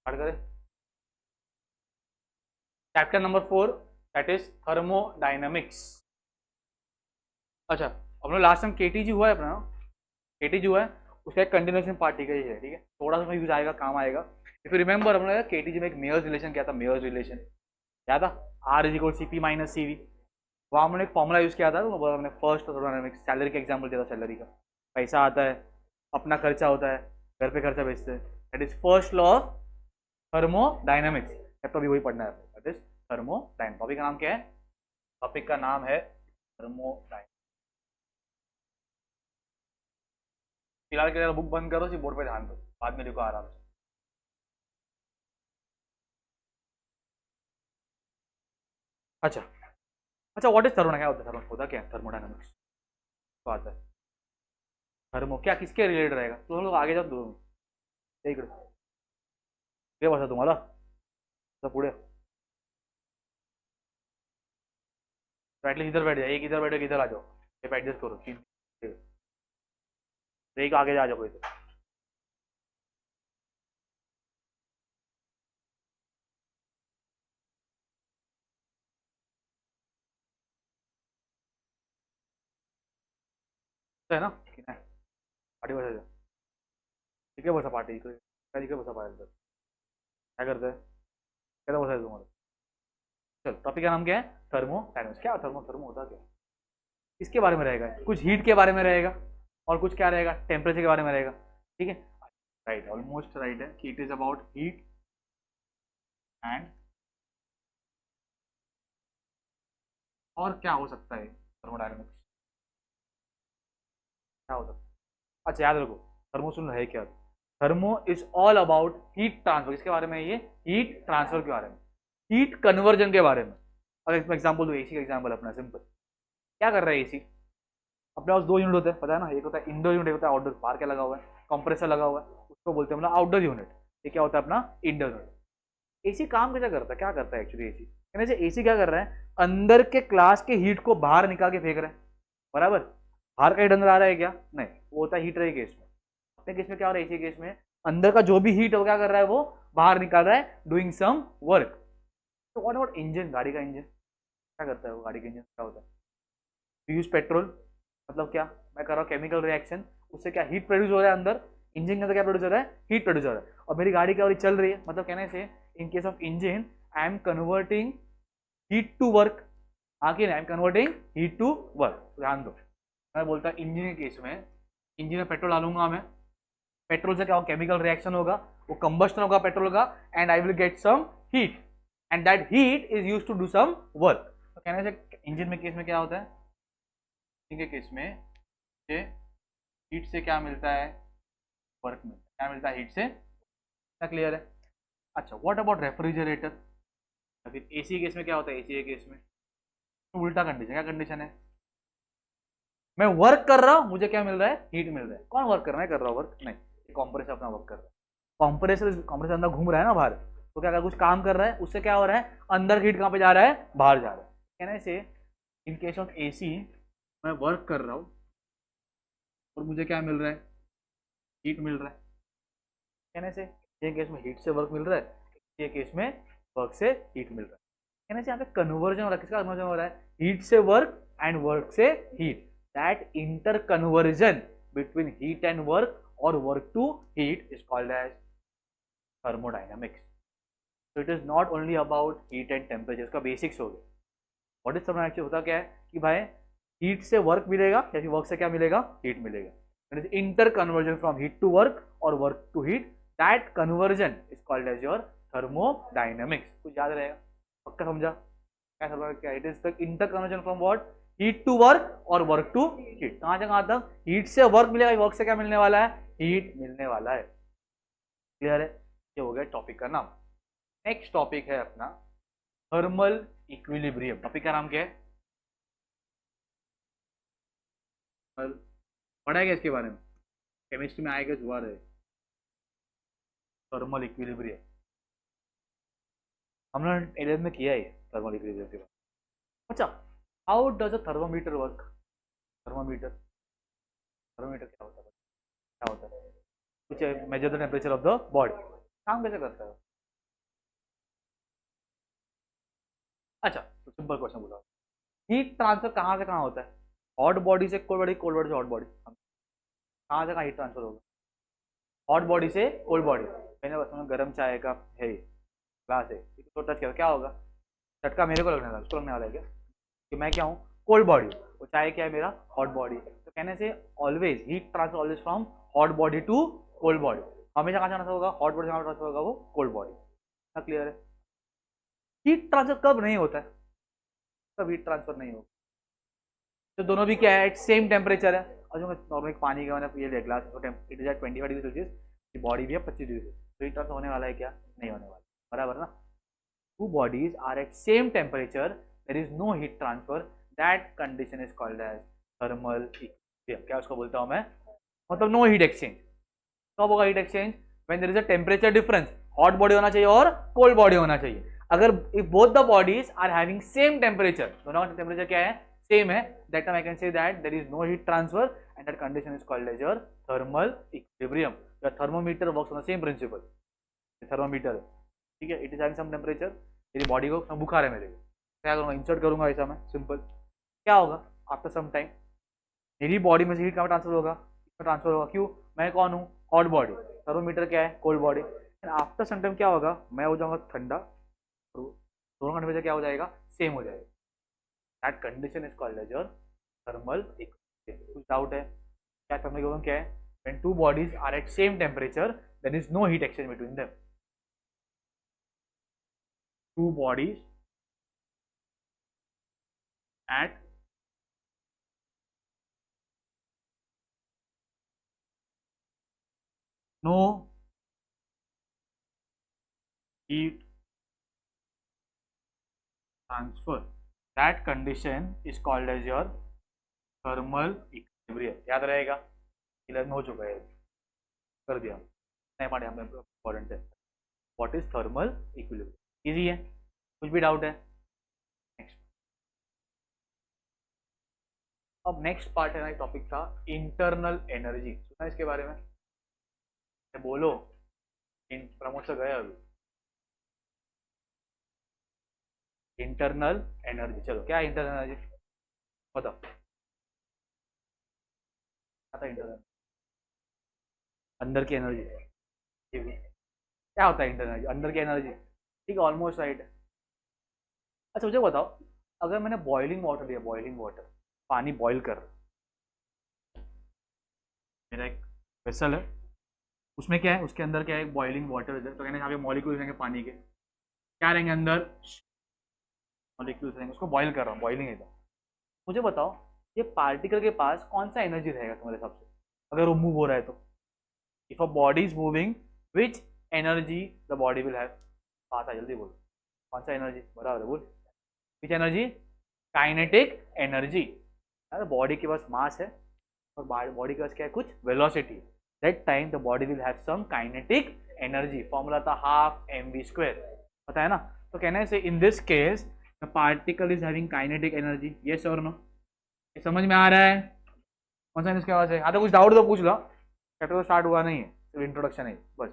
Start करें। Chapter number 4 that is thermodynamics. अच्छा, अपना लास्ट टाइम केटीजी हुआ है अपना, केटीजी हुआ है, उसका एक कंटिन्यूएशन पार्ट ठीक है ये है, ठीक है, थोड़ा सा यूज आएगा, काम आएगा। इफ यू रिमेंबर हमने केटीजी में एक मेयर्स रिलेशन क्या था, मेयर्स रिलेशन क्या था, R is equal C P minus C V. वहाँ हमने एक फॉर्मूला यूज किया था, तो हमने फर्स्ट थर्मोडायनेमिक्स सैलरी का एग्जाम्पल दिया था, सैलरी का पैसा आता है, अपना खर्चा होता है, घर पे खर्चा बेचते हैं, that is first law of thermodynamics. तो अभी वही पढ़ना है, दैट इज थर्मोडायनेमिक्स। टॉपिक का नाम क्या है, टॉपिक का नाम है थर्मोडायनेमिक्स। फिलहाल के लिए बुक बंद करो, सिर्फ बोर्ड पे ध्यान दो, बाद में लिखो आराम से। अच्छा अच्छा, व्हाट इज थर्मो, क्या होता है थर्मो, होता क्या है थर्मोडायनेमिक्स, तो आता है थर्मो क्या किसके रिलेटेड रहेगा, तो हम लोग आगे जाओ दो इकडे हे बसा तुम्हाला आता पुढे, तो एटलीस्ट इधर बैठ जाए, एक इधर बैठो, इधर आ जाओ, ये एडजस्ट करो तीन, एक आगे जा जाओ कोई तो। है ना, ठीक है, पार्टी बसा जाओ, ठीक है, बसा पार्टी इकडे, काय इकडे बसा पाहिजे तर काय करताय, कैसा बसायचं तुम्हाला। चल, टॉपिक का नाम क्या है, थर्मोडायनेमिक्स। क्या थर्मो, थर्मो होता क्या, किसके बारे में रहेगा, कुछ हीट के बारे में रहेगा, और कुछ क्या रहेगा, टेम्परेचर के बारे में रहेगा, ठीक है, राइट, ऑलमोस्ट राइट है कि it is about heat and, और क्या हो सकता है थर्मोडायनेमिक्स, क्या हो सकता है। अच्छा याद रखो, थर्मो सुन है क्या, thermo is all about heat transfer, किसके बारे में, ये हीट ट्रांसफर के बारे में, हीट कन्वर्जन के बारे में। अगर इसमें एग्जाम्पल दो, एसी का एग्जाम्पल अपना सिंपल, क्या कर रहा है एसी, अपने पास दो यूनिट होते हैं, पता है ना, एक होता है इंडोर यूनिट, एक होता है आउटडोर, बाहर क्या लगा हुआ है, कंप्रेसर लगा हुआ है, उसको बोलते हैं अपना आउटडोर यूनिट, ये क्या होता है अपना इंडोर यूनिट। एसी काम कैसे करता है, क्या करता है एक्चुअली एसी, यानी से एसी क्या कर रहा है, अंदर के क्लास के हीट को बाहर निकाल के फेंक रहा है, बराबर, बाहर का हीट अंदर आ रहा है क्या, नहीं, वो होता है हीटर के केस में। अपने केस में क्या हो रहा है, एसी केस में अंदर का जो भी हीट है वो क्या कर रहा है, वो बाहर निकाल रहा है, डूइंग सम वर्क। तो व्हाट अबाउट इंजन, गाड़ी का इंजन क्या करता है, वो गाड़ी का इंजन क्या होता है, यूज पेट्रोल, मतलब क्या, मैं कर रहा हूँ केमिकल रिएक्शन, उससे क्या हीट प्रोड्यूस हो रहा है अंदर, इंजन के अंदर क्या प्रोड्यूस हो रहा है, हीट प्रोड्यूस हो रहा है, और मेरी गाड़ी क्या हो रही चल रही है, मतलब कहने से in case of engine I am converting heat to work, आगे I am converting heat to work, ध्यान दो, मैं बोलता इंजन के केस में, इंजन में पेट्रोल डालूंगा मैं, पेट्रोल से क्या होगा, केमिकल रिएक्शन होगा, वो कंबस्टन होगा पेट्रोल का, and I will get some heat, and that heat is use to do some work. तो कहने से इंजन में केस में क्या होता है, इंजन के केस में हीट से क्या मिलता है, वर्क मिलता है, क्या मिलता है हीट से, क्या क्लियर है। अच्छा, व्हाट अबाउट रेफ्रिजरेटर, फिर एसी केस में क्या होता है, एसी के केस में तो उल्टा कंडीशन, क्या कंडीशन है, मैं वर्क कर रहा हूं, मुझे क्या मिल रहा है, हीट मिल रहा है, कौन वर्क कर रहा है, कर रहा हूँ वर्क, नहीं, कॉम्प्रेसर अपना वर्क कर रहा है, कॉम्प्रेसर कॉम्प्रेसर अंदर घूम रहा है ना बाहर, तो क्या अगर कुछ काम कर रहा है, उससे क्या हो रहा है, अंदर हीट कहाँ पे जा रहा है, बाहर जा रहा है, कहने से इन केस ऑफ एसी मैं वर्क कर रहा हूँ और मुझे क्या मिल रहा है, हीट मिल रहा है, कहने से ये केस में हीट से वर्क मिल रहा है, ये केस में वर्क से हीट मिल रहा है, कहने से यहाँ पे कन्वर्जन हो रहा है, किसका कन्वर्जन हो रहा है, हीट से वर्क एंड वर्क से heat, that interconversion between heat and work और work to heat is called as thermodynamics. तो it is not only about heat and temperature, इसका बेसिक्स हो गया, व्हाट इज थर्मोडायनामिक्स होता क्या है कि भाई हीट से वर्क मिलेगा या फिर वर्क से क्या मिलेगा, हीट मिलेगा, interconversion from heat to work और work to heat, that conversion is called as your thermodynamics. कुछ याद रहेगा, पक्का समझा, क्या समझा, क्या it is the interconversion from what, heat to work और वर्क टू हीट, कहां से कहां तक, हीट से वर्क मिलेगा, वर्क से क्या मिलने वाला है, हीट मिलने वाला है, क्लियर है, ये हो गया टॉपिक का नाम। नेक्स्ट टॉपिक है अपना थर्मल इक्विलिब्रियम, टॉपिक का नाम क्या है, पढ़ाएगा इसके बारे में, केमिस्ट्री में आएगा, जुआ रहे, थर्मल इक्विलिब्रियम हमने 11th में किया है थर्मल इक्विलिब्रियम के बारे में। अच्छा, how does a thermometer work, thermometer, thermometer क्या होता है, क्या होता है, कुछ measure the temperature of the body, काम कैसे करता है, अच्छा तो सिंपल क्वेश्चन बोला, हीट ट्रांसफर कहाँ से कहाँ होता है? हॉट बॉडी से कोल्ड बॉडी, कोल्ड बॉडी से हॉट बॉडी, कहाँ से कहाँ हीट ट्रांसफर होगा? हॉट बॉडी से कोल्ड बॉडी। मैंने बस गर्म चाय का है ग्लास है, तो टच किया क्या होगा? झटका मेरे को लगने वाला, उसको लगने वाला है क्या? कि मैं क्या हूँ? Cold body. वो चाय क्या है मेरा? Hot body. तो कहने से always heat transfer always from hot body to cold body. हमेशा कहाँ जाना होगा? हॉट बॉडी से कहाँ ट्रांसफर होगा? वो कोल्ड बॉडी। क्या क्लियर है? हीट ट्रांसफर कब नहीं होता है? कब हीट ट्रांसफर नहीं होगा? तो दोनों भी क्या है? एट सेम टेम्परेचर है। और जो नॉर्मल पानी का मैंने ये glass it is at 25 degree Celsius, body भी है 25 डिग्री, तो हीट ट्रांसफर होने वाला है क्या? नहीं होने वाला, बराबर ना? Two bodies are at same temperature, there is no heat transfer, that condition is called as thermal equilibrium. क्या उसको बोलता हूं मैं? मतलब नो हीट एक्सचेंज। कब होगा heat exchange? When there is a temperature difference, hot body होना चाहिए और कोल्ड बॉडी होना चाहिए। अगर if both the bodies are having same temperature, दोनों का टेम्परेचर क्या है? सेम है, that time I can say that there is no heat transfer and that condition is called as your thermal equilibrium. The thermometer works on the same principle. Thermometer है, ठीक है, it is having some temperature, मेरी body को बुखार है मेरे को, क्या करूंगा? इंसर्ट करूंगा ऐसा मैं, सिंपल। क्या होगा? आफ्टर सम टाइम मेरी बॉडी में से हीट कहाँ ट्रांसफर होगा? ट्रांसफर होगा, क्यों? मैं कौन हूँ? Hot body. थर्मोमीटर क्या है? Cold body. And after some time क्या होगा? मैं हो जाऊंगा ठंडा, तो दोनों का टेम्परेचर क्या हो जाएगा? सेम हो जाएगा। That condition is called as your thermal equilibrium. कुछ डाउट है? क्या थर्मल इक्विलिब्रियम क्या है? When two bodies are at same temperature, there is no heat exchange between them. Two bodies at no heat transfer, that condition is called as your thermal equilibrium। याद रहेगा, clear हो चुका है, कर दिया नहीं पार्ट यहाँ पे इंपॉर्टेंट है। What is thermal equilibrium? Easy है, कुछ भी डाउट है? नेक्स्ट, अब नेक्स्ट पार्ट है ना, टॉपिक था इंटरनल एनर्जी। सुना इसके बारे में? बोलो, इन प्रमोद से गए अभी। इंटरनल एनर्जी, चलो क्या इंटरनल एनर्जी बताओ, क्या था इंटरनल? अंदर की एनर्जी। क्या होता है इंटरनल एनर्जी? अंदर की एनर्जी, ठीक है, ऑलमोस्ट राइट है। अच्छा मुझे बताओ, अगर मैंने बॉइलिंग वाटर लिया, बॉइलिंग वाटर, पानी बॉईल कर, मेरा एक वेसल है, उसमें क्या है? उसके अंदर क्या है? बॉइलिंग वाटर है, तो कहने यहाँ पे मॉलिक्यूल्स रहेंगे पानी के, क्या रहेंगे अंदर? मॉलिक्यूल्स रहेंगे, उसको बॉईल कर रहा हूँ, बॉइलिंग है तो। मुझे बताओ, ये पार्टिकल के पास कौन सा एनर्जी रहेगा तुम्हारे हिसाब से, अगर वो मूव हो रहा है तो? If a body is moving, which energy the body will have? आता है, जल्दी बोलो, कौन सा एनर्जी? बराबर है, बोल, विच एनर्जी? Kinetic energy. यार बॉडी के पास मास है और बॉडी के पास क्या है? कुछ velocity. That time the body will have some kinetic energy. Formula था हाफ एम वी स्क्वायर, पता है ना? तो कहने से in this case the particle is having kinetic energy, yes और नो? ये समझ में आ रहा है? कौन सा इसके बाद से? हाँ तो कुछ डाउट तो पूछ लो, चैप्टर तो स्टार्ट हुआ नहीं है, सिर्फ इंट्रोडक्शन है बस,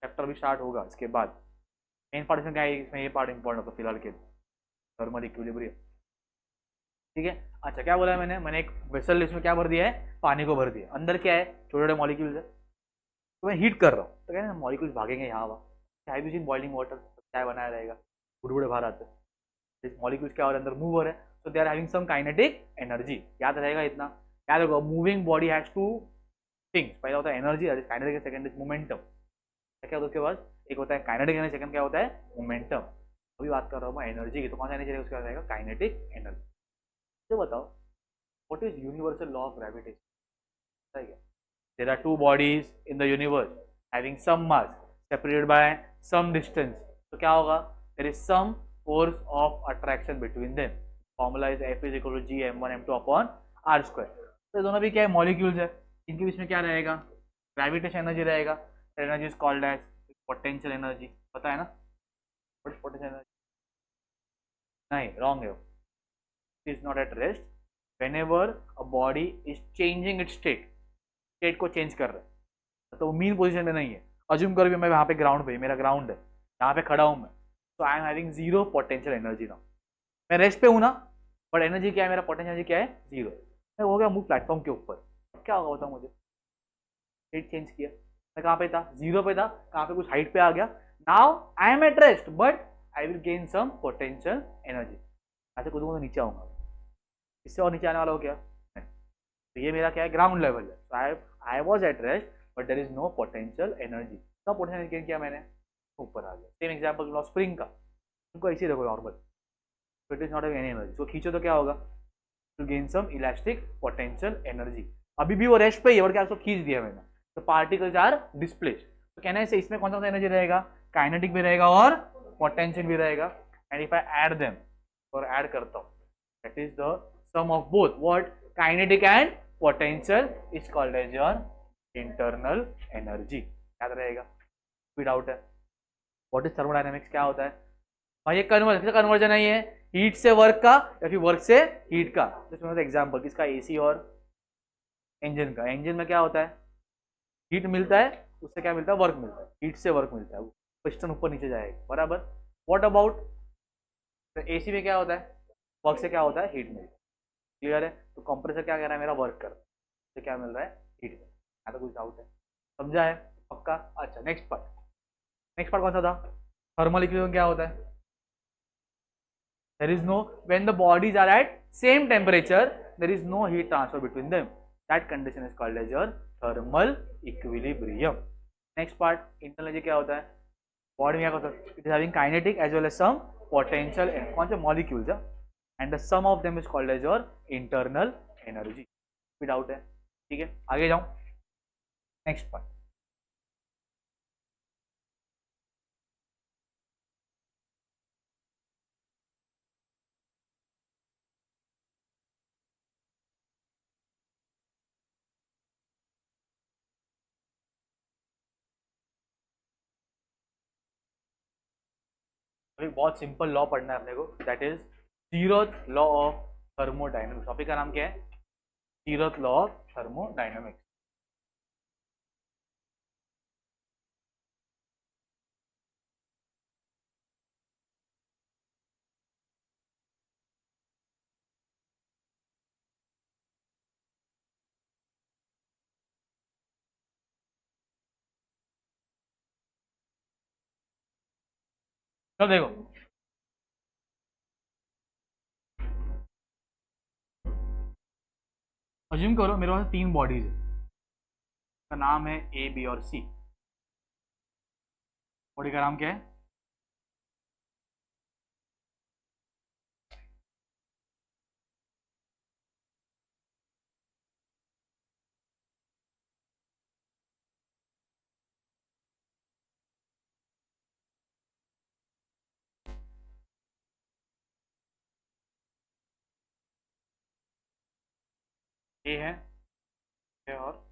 चैप्टर भी स्टार्ट होगा इसके बाद। मेन पार्ट इसमें क्या है? इसमें ये पार्ट इंपॉर्टेंट होता है फिलहाल के, थर्मल इक्विलिब्रियम, ठीक है। अच्छा क्या बोला है मैंने? मैंने एक वेसल, इसमें क्या भर दिया है? पानी को भर दिया, अंदर क्या है? छोटे छोटे मॉलिक्यूल्स है, तो मैं हीट कर रहा हूँ, तो क्या है ना, मॉलिक्यूल्स भागेंगे यहाँ वहाँ। चाय भी सीन बॉइलिंग वाटर, चाय बनाया रहेगा, बुढ़े बाहर आते हैं, मॉलिक्यूल्स क्या हो रहे हैं? अंदर मूव हो रहे हैं, तो they are having some kinetic energy. याद रहेगा इतना? याद रखो, moving body has two things, पहला होता है energy, kinetic, second is momentum. क्या होता है उसके बाद? एक होता है काइनेटिक एनर्जी, सेकंड क्या होता है? मोमेंटम। अभी बात कर रहा हूँ मैं एनर्जी की, तो कौन सा एनर्जी रहेगा? उसका रहेगा काइनेटिक एनर्जी। तो बताओ, what is universal law of gravitation? There are two bodies in the universe having some mass separated by some distance. तो क्या होगा? There is some force of attraction between them. Formula is F is equal to G m1 m2 upon r square. तो दोनों भी क्या है? Molecules है, इनके बीच में क्या रहेगा? ग्रेविटेशन एनर्जी रहेगा। Energy is called as potential energy, पता है ना? पोटेंशियल एनर्जी नहीं, रॉन्ग है, it is not at rest whenever a body is changing its state को चेंज कर रहा है, तो मीन पोजीशन में नहीं है। अज्यूम करो भी मैं यहाँ पे ग्राउंड पे, मेरा ग्राउंड है, यहाँ पे खड़ा हूँ मैं, तो आई am having zero potential energy now. मैं रेस्ट पे हूँ ना, बट एनर्जी क्या है, मेरा पोटेंशियल एनर्जी क्या है, जीरो। मैं हो गया मूव प्लेटफॉर्म के ऊपर, क्या होगा बताओ मुझे। स्टेट चेंज किया, मैं कहाँ पे था, जीरो पे था, कहाँ पे कुछ हाइट पे आ गया। Now I am at rest but I will gain some potential energy. ऐसे कूदूंगा तो नीचे आऊंगा, इससे और नीचे आने वाला हो क्या, नहीं। तो ये मेरा क्या है, ग्राउंड लेवल है। So I was at rest but there is no potential energy. तो पोटेंशियल गेन किया मैंने, ऊपर आ गया। सेम एग्जाम्पल लो स्प्रिंग का, उनको ऐसे देखो normal, it is not any energy. तो खींचो तो क्या होगा, to gain some elastic potential energy. अभी भी वो रेस्ट पे ही है और क्या उसको खींच दिया मैंने, तो पार्टिकल्स आर डिस्प्लेस्ड। तो कहना है इसमें कौन सा एनर्जी रहेगा, काइनेटिक भी रहेगा और पोटेंशियल भी रहेगा। And if I add them, और ऐड करता हूँ, that is the sum of both what, kinetic and potential is called as your internal energy. याद रहेगा, कोई डाउट है। व्हाट इज थर्मोडायनेमिक्स, क्या होता है भाई, ये कन्वर्जन, कन्वर्जन है ये, हीट से वर्क का या फिर वर्क से हीट का। जैसे एग्जांपल किसका, एसी और इंजन का। इंजन में क्या होता है, हीट मिलता है, उससे क्या मिलता है, वर्क मिलता है, हीट से वर्क मिलता है, वो पिस्टन ऊपर नीचे जाएगा, बराबर। व्हाट अबाउट एसी में क्या होता है, वर्क से क्या होता है, हीट मिलता है। क्लियर है। तो कंप्रेसर क्या कह रहा है, मेरा वर्क कर, तो क्या मिल रहा है, हीट मिल रहा है। तो कुछ डाउट है, समझा है पक्का। अच्छा नेक्स्ट पार्ट, नेक्स्ट पार्ट कौन सा था, थर्मल इक्विलिब्रियम क्या होता है। There is no, when the bodies are at same temperature, there is no heat transfer between them. That condition is called as your thermal equilibrium. Next part, internal energy क्या होता है, body में क्या होता है, it is having kinetic as well as some potential, कौन से molecules है, and the sum of them is called as your internal energy. कोई डाउट है, ठीक है आगे जाऊं। नेक्स्ट पार्ट, अभी बहुत सिंपल लॉ पढ़ना है अपने को, that is zeroth law of thermodynamics. Topic का नाम क्या है, जीरोथ लॉ ऑफ थर्मोडायनेमिक्स। चलो देखो, अज्यूम करो मेरे पास तीन बॉडीज है, का नाम है ए बी और सी। बॉडी का नाम क्या है, ए है और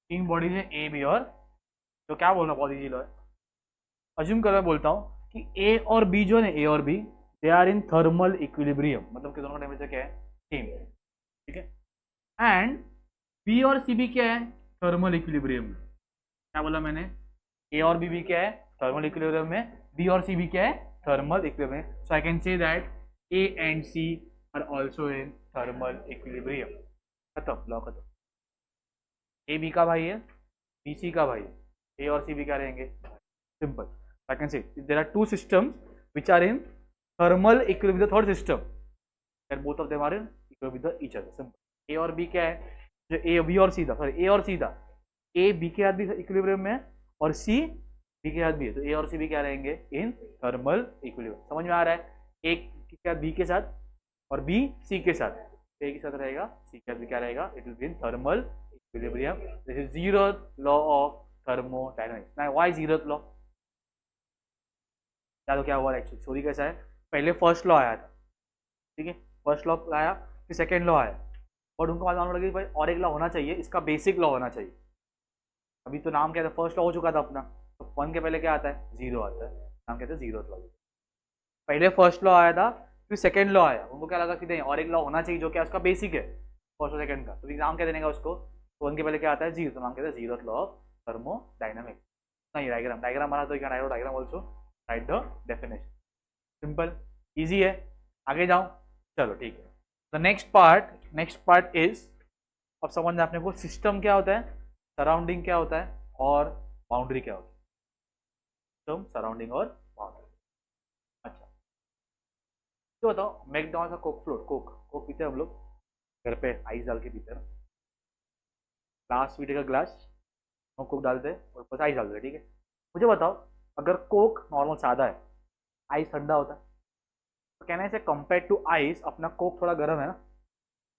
तीन बॉडीज है ए बी और, तो क्या बोलना बहुत इजी है। अज्यूम कर मैं बोलता हूँ कि ए और बी जो है, ए और B they are in thermal equilibrium, मतलब कि दोनों का टेम्परेचर क्या है, सेम, ठीक है। एंड बी और सी भी क्या है, थर्मल इक्विलिब्रियम में। क्या बोला मैंने, ए और बी भी क्या है, थर्मल इक्विलिब्रियम में, बी और सी भी क्या है, थर्मल इक्विलिब्रियम में। So I can say that A and C are also in thermal equilibrium. खत्म, लॉ खत्म। ए बी का भाई है, बी सी का भाई है, ए और सी भी क्या रहेंगे, simple. I can say there are two systems which are in thermal equilibrium with the third system, and both of them are in equilibrium with the each other, simple. A और B क्या है, जो A B और सी था, sorry ए और सी था, A B के साथ भी इक्विलिब्रियम में है और सी बी के साथ भी है, तो ए और सी भी क्या रहेंगे, इन थर्मल इक्विलिब्रियम। समझ में आ रहा है, एक के साथ बी के साथ और बी सी के साथ, ए के साथ रहेगा, सी के साथ क्या रहेगा, it will be in thermal equilibrium. This is zeroth law of thermodynamics. Now why zeroth law? या तो क्या हुआ एक्चुअली, स्टोरी कैसा है, पहले फर्स्ट लॉ आया था, ठीक है, फर्स्ट लॉ आया, फिर सेकेंड लॉ आया, और उनको मालूम लगा कि भाई और एक लॉ होना चाहिए, इसका बेसिक लॉ होना चाहिए। अभी तो नाम क्या था, फर्स्ट लॉ हो चुका था अपना, तो वन के पहले क्या आता है, जीरो आता है, नाम कहते हैं जीरो लॉ। पहले फर्स्ट लॉ आया था, फिर सेकेंड लॉ आया, उनको क्या लगा कि नहीं और एक लॉ होना चाहिए जो क्या उसका बेसिक है, फर्स्ट और सेकेंड का, तो नाम क्या देने का उसको, तो वन के पहले क्या आता है, जीरो, तो नाम कहते हैं जीरो लॉ ऑफ थर्मोडायनामिक्स। नहीं डायग्राम, डायग्राम बना तो क्या diagram also right the definition, simple easy है। आगे जाऊं, चलो ठीक है। द नेक्स्ट पार्ट इज, अब समझना अपने को सिस्टम क्या होता है, सराउंडिंग क्या होता है, और बाउंड्री क्या होता है, सिस्टम, सराउंडिंग और बाउंड्री। अच्छा तो बताओ, मैकडॉनल्ड्स का कोक फ्लोट, कोक पीते हैं हम लोग घर पे, आइस डाल के पीते हैं ना, ग्लास पीटे का ग्लास, कोक डालते हैं और ऊपर आइस डालते हैं, ठीक है। मुझे बताओ, अगर कोक नॉर्मल सादा है, आइस ठंडा होता है, तो कहने से कंपेयर टू आइस अपना कोक थोड़ा गर्म है ना,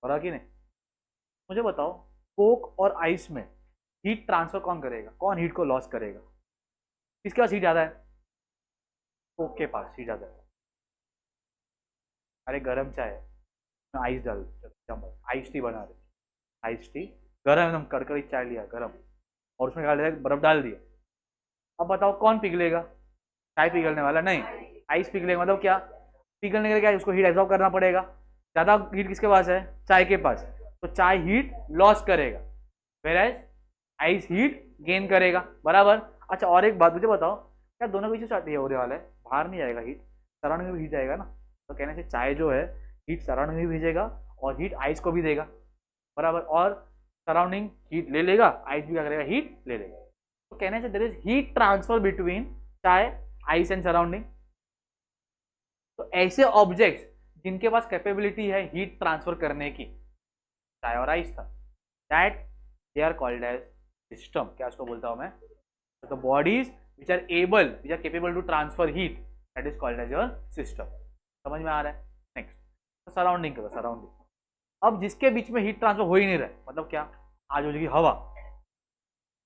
हो रहा कि नहीं? मुझे बताओ, कोक और आइस में हीट ट्रांसफर कौन करेगा, कौन हीट को लॉस करेगा, किसके पास हीट ज़्यादा है? कोक के पास हीट ज़्यादा है। अरे गर्म चाय है, आइस डाल, आइस टी बना रहे, आइस टी गर्म एकदम कड़कड़ी चाय लिया गर्म, और उसमें क्या दिया, बर्फ डाल दिया। अब बताओ कौन पिघलेगा, चाय पिघलने वाला नहीं, आइस पिघलेगा। मतलब क्या, पिघलने के लिए क्या है, उसको हीट एब्जॉर्ब करना पड़ेगा, ज़्यादा हीट किसके पास है, चाय के पास, तो चाय हीट लॉस करेगा, वेयर आइस हीट गेन करेगा, बराबर। अच्छा और एक बात मुझे बताओ, क्या दोनों के बीच में होने वाला है, बाहर नहीं जाएगा हीट, सराउंडिंग में हीट जाएगा ना, तो कहने से चाय जो है हीट सराउंडिंग में भेजेगा और हीट आइस को भी देगा, बराबर, और सराउंडिंग हीट ले लेगा, आइस भी क्या करेगा, हीट ले लेगा। तो कहने से there is heat transfer between chai, ice and surrounding. तो ऐसे ऑब्जेक्ट्स जिनके पास कैपेबिलिटी है हीट ट्रांसफर करने की, चाय और आइस था, that they are called as system. क्या उसको बोलता हूं मैं, the bodies which are able, which are capable to transfer heat, that is called as your system. समझ में आ रहा है? नेक्स्ट, तो सराउंडिंग करो, सराउंडिंग। अब जिसके बीच में हीट ट्रांसफर हो ही नहीं रहा है, मतलब क्या, आज हो जाएगी हवा,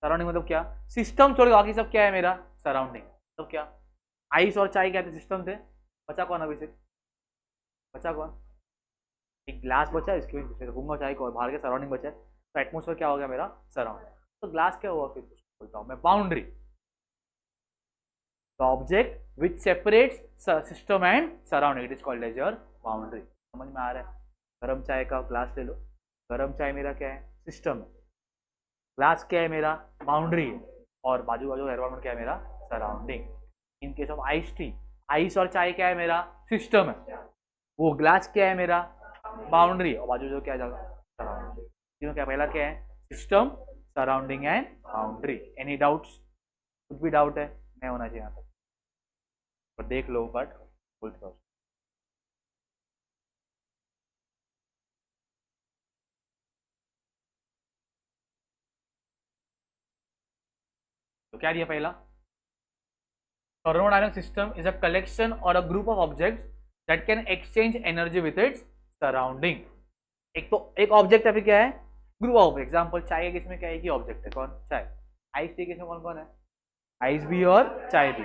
सराउंडिंग मतलब क्या, सिस्टम छोड़ बाकी सब क्या है मेरा, सराउंडिंग। मतलब क्या, आइस और चाय क्या थे, सिस्टम थे, बचा कौन अभी से, बचा कौन, एक ग्लास बचा है, इसके में रखूंगा चाय को, और बाहर के सराउंडिंग बचा है, तो एटमोसफेयर क्या हो गया मेरा, सराउंडिंग। तो ग्लास क्या हुआ, फिर बोलता हूँ मैं boundary, the object which separates system and surrounding, it is called as your boundary. समझ में आ रहा है? गर्म चाय का ग्लास ले लो, गर्म चाय मेरा क्या है, सिस्टम है, ग्लास क्या है मेरा, बाउंड्री है, और बाजू बाजू एनवायरमेंट क्या है मेरा, surrounding. In case of ice tea, ice और चाय क्या है मेरा, सिस्टम है, वो ग्लास क्या है मेरा, बाउंड्री, और बाजू जो क्या जाएगा, सराउंडिंग। तीनों क्या, पहला क्या है, system, surrounding and boundary. Any doubts? कुछ भी डाउट है, नहीं होना चाहिए यहाँ तक, पर देख लो बट बोलते रहो। तो क्या दिया पहला, thermodynamic system is a collection or a group of objects that can exchange energy with its surrounding। एक तो एक ऑब्जेक्ट है, फिर क्या है, ग्रुप ऑफ एग्जांपल, चाय के इसमें क्या है, एक ही ऑब्जेक्ट है, कौन, चाय। आइस टी के इसमें कौन कौन है, आइस भी और चाय भी,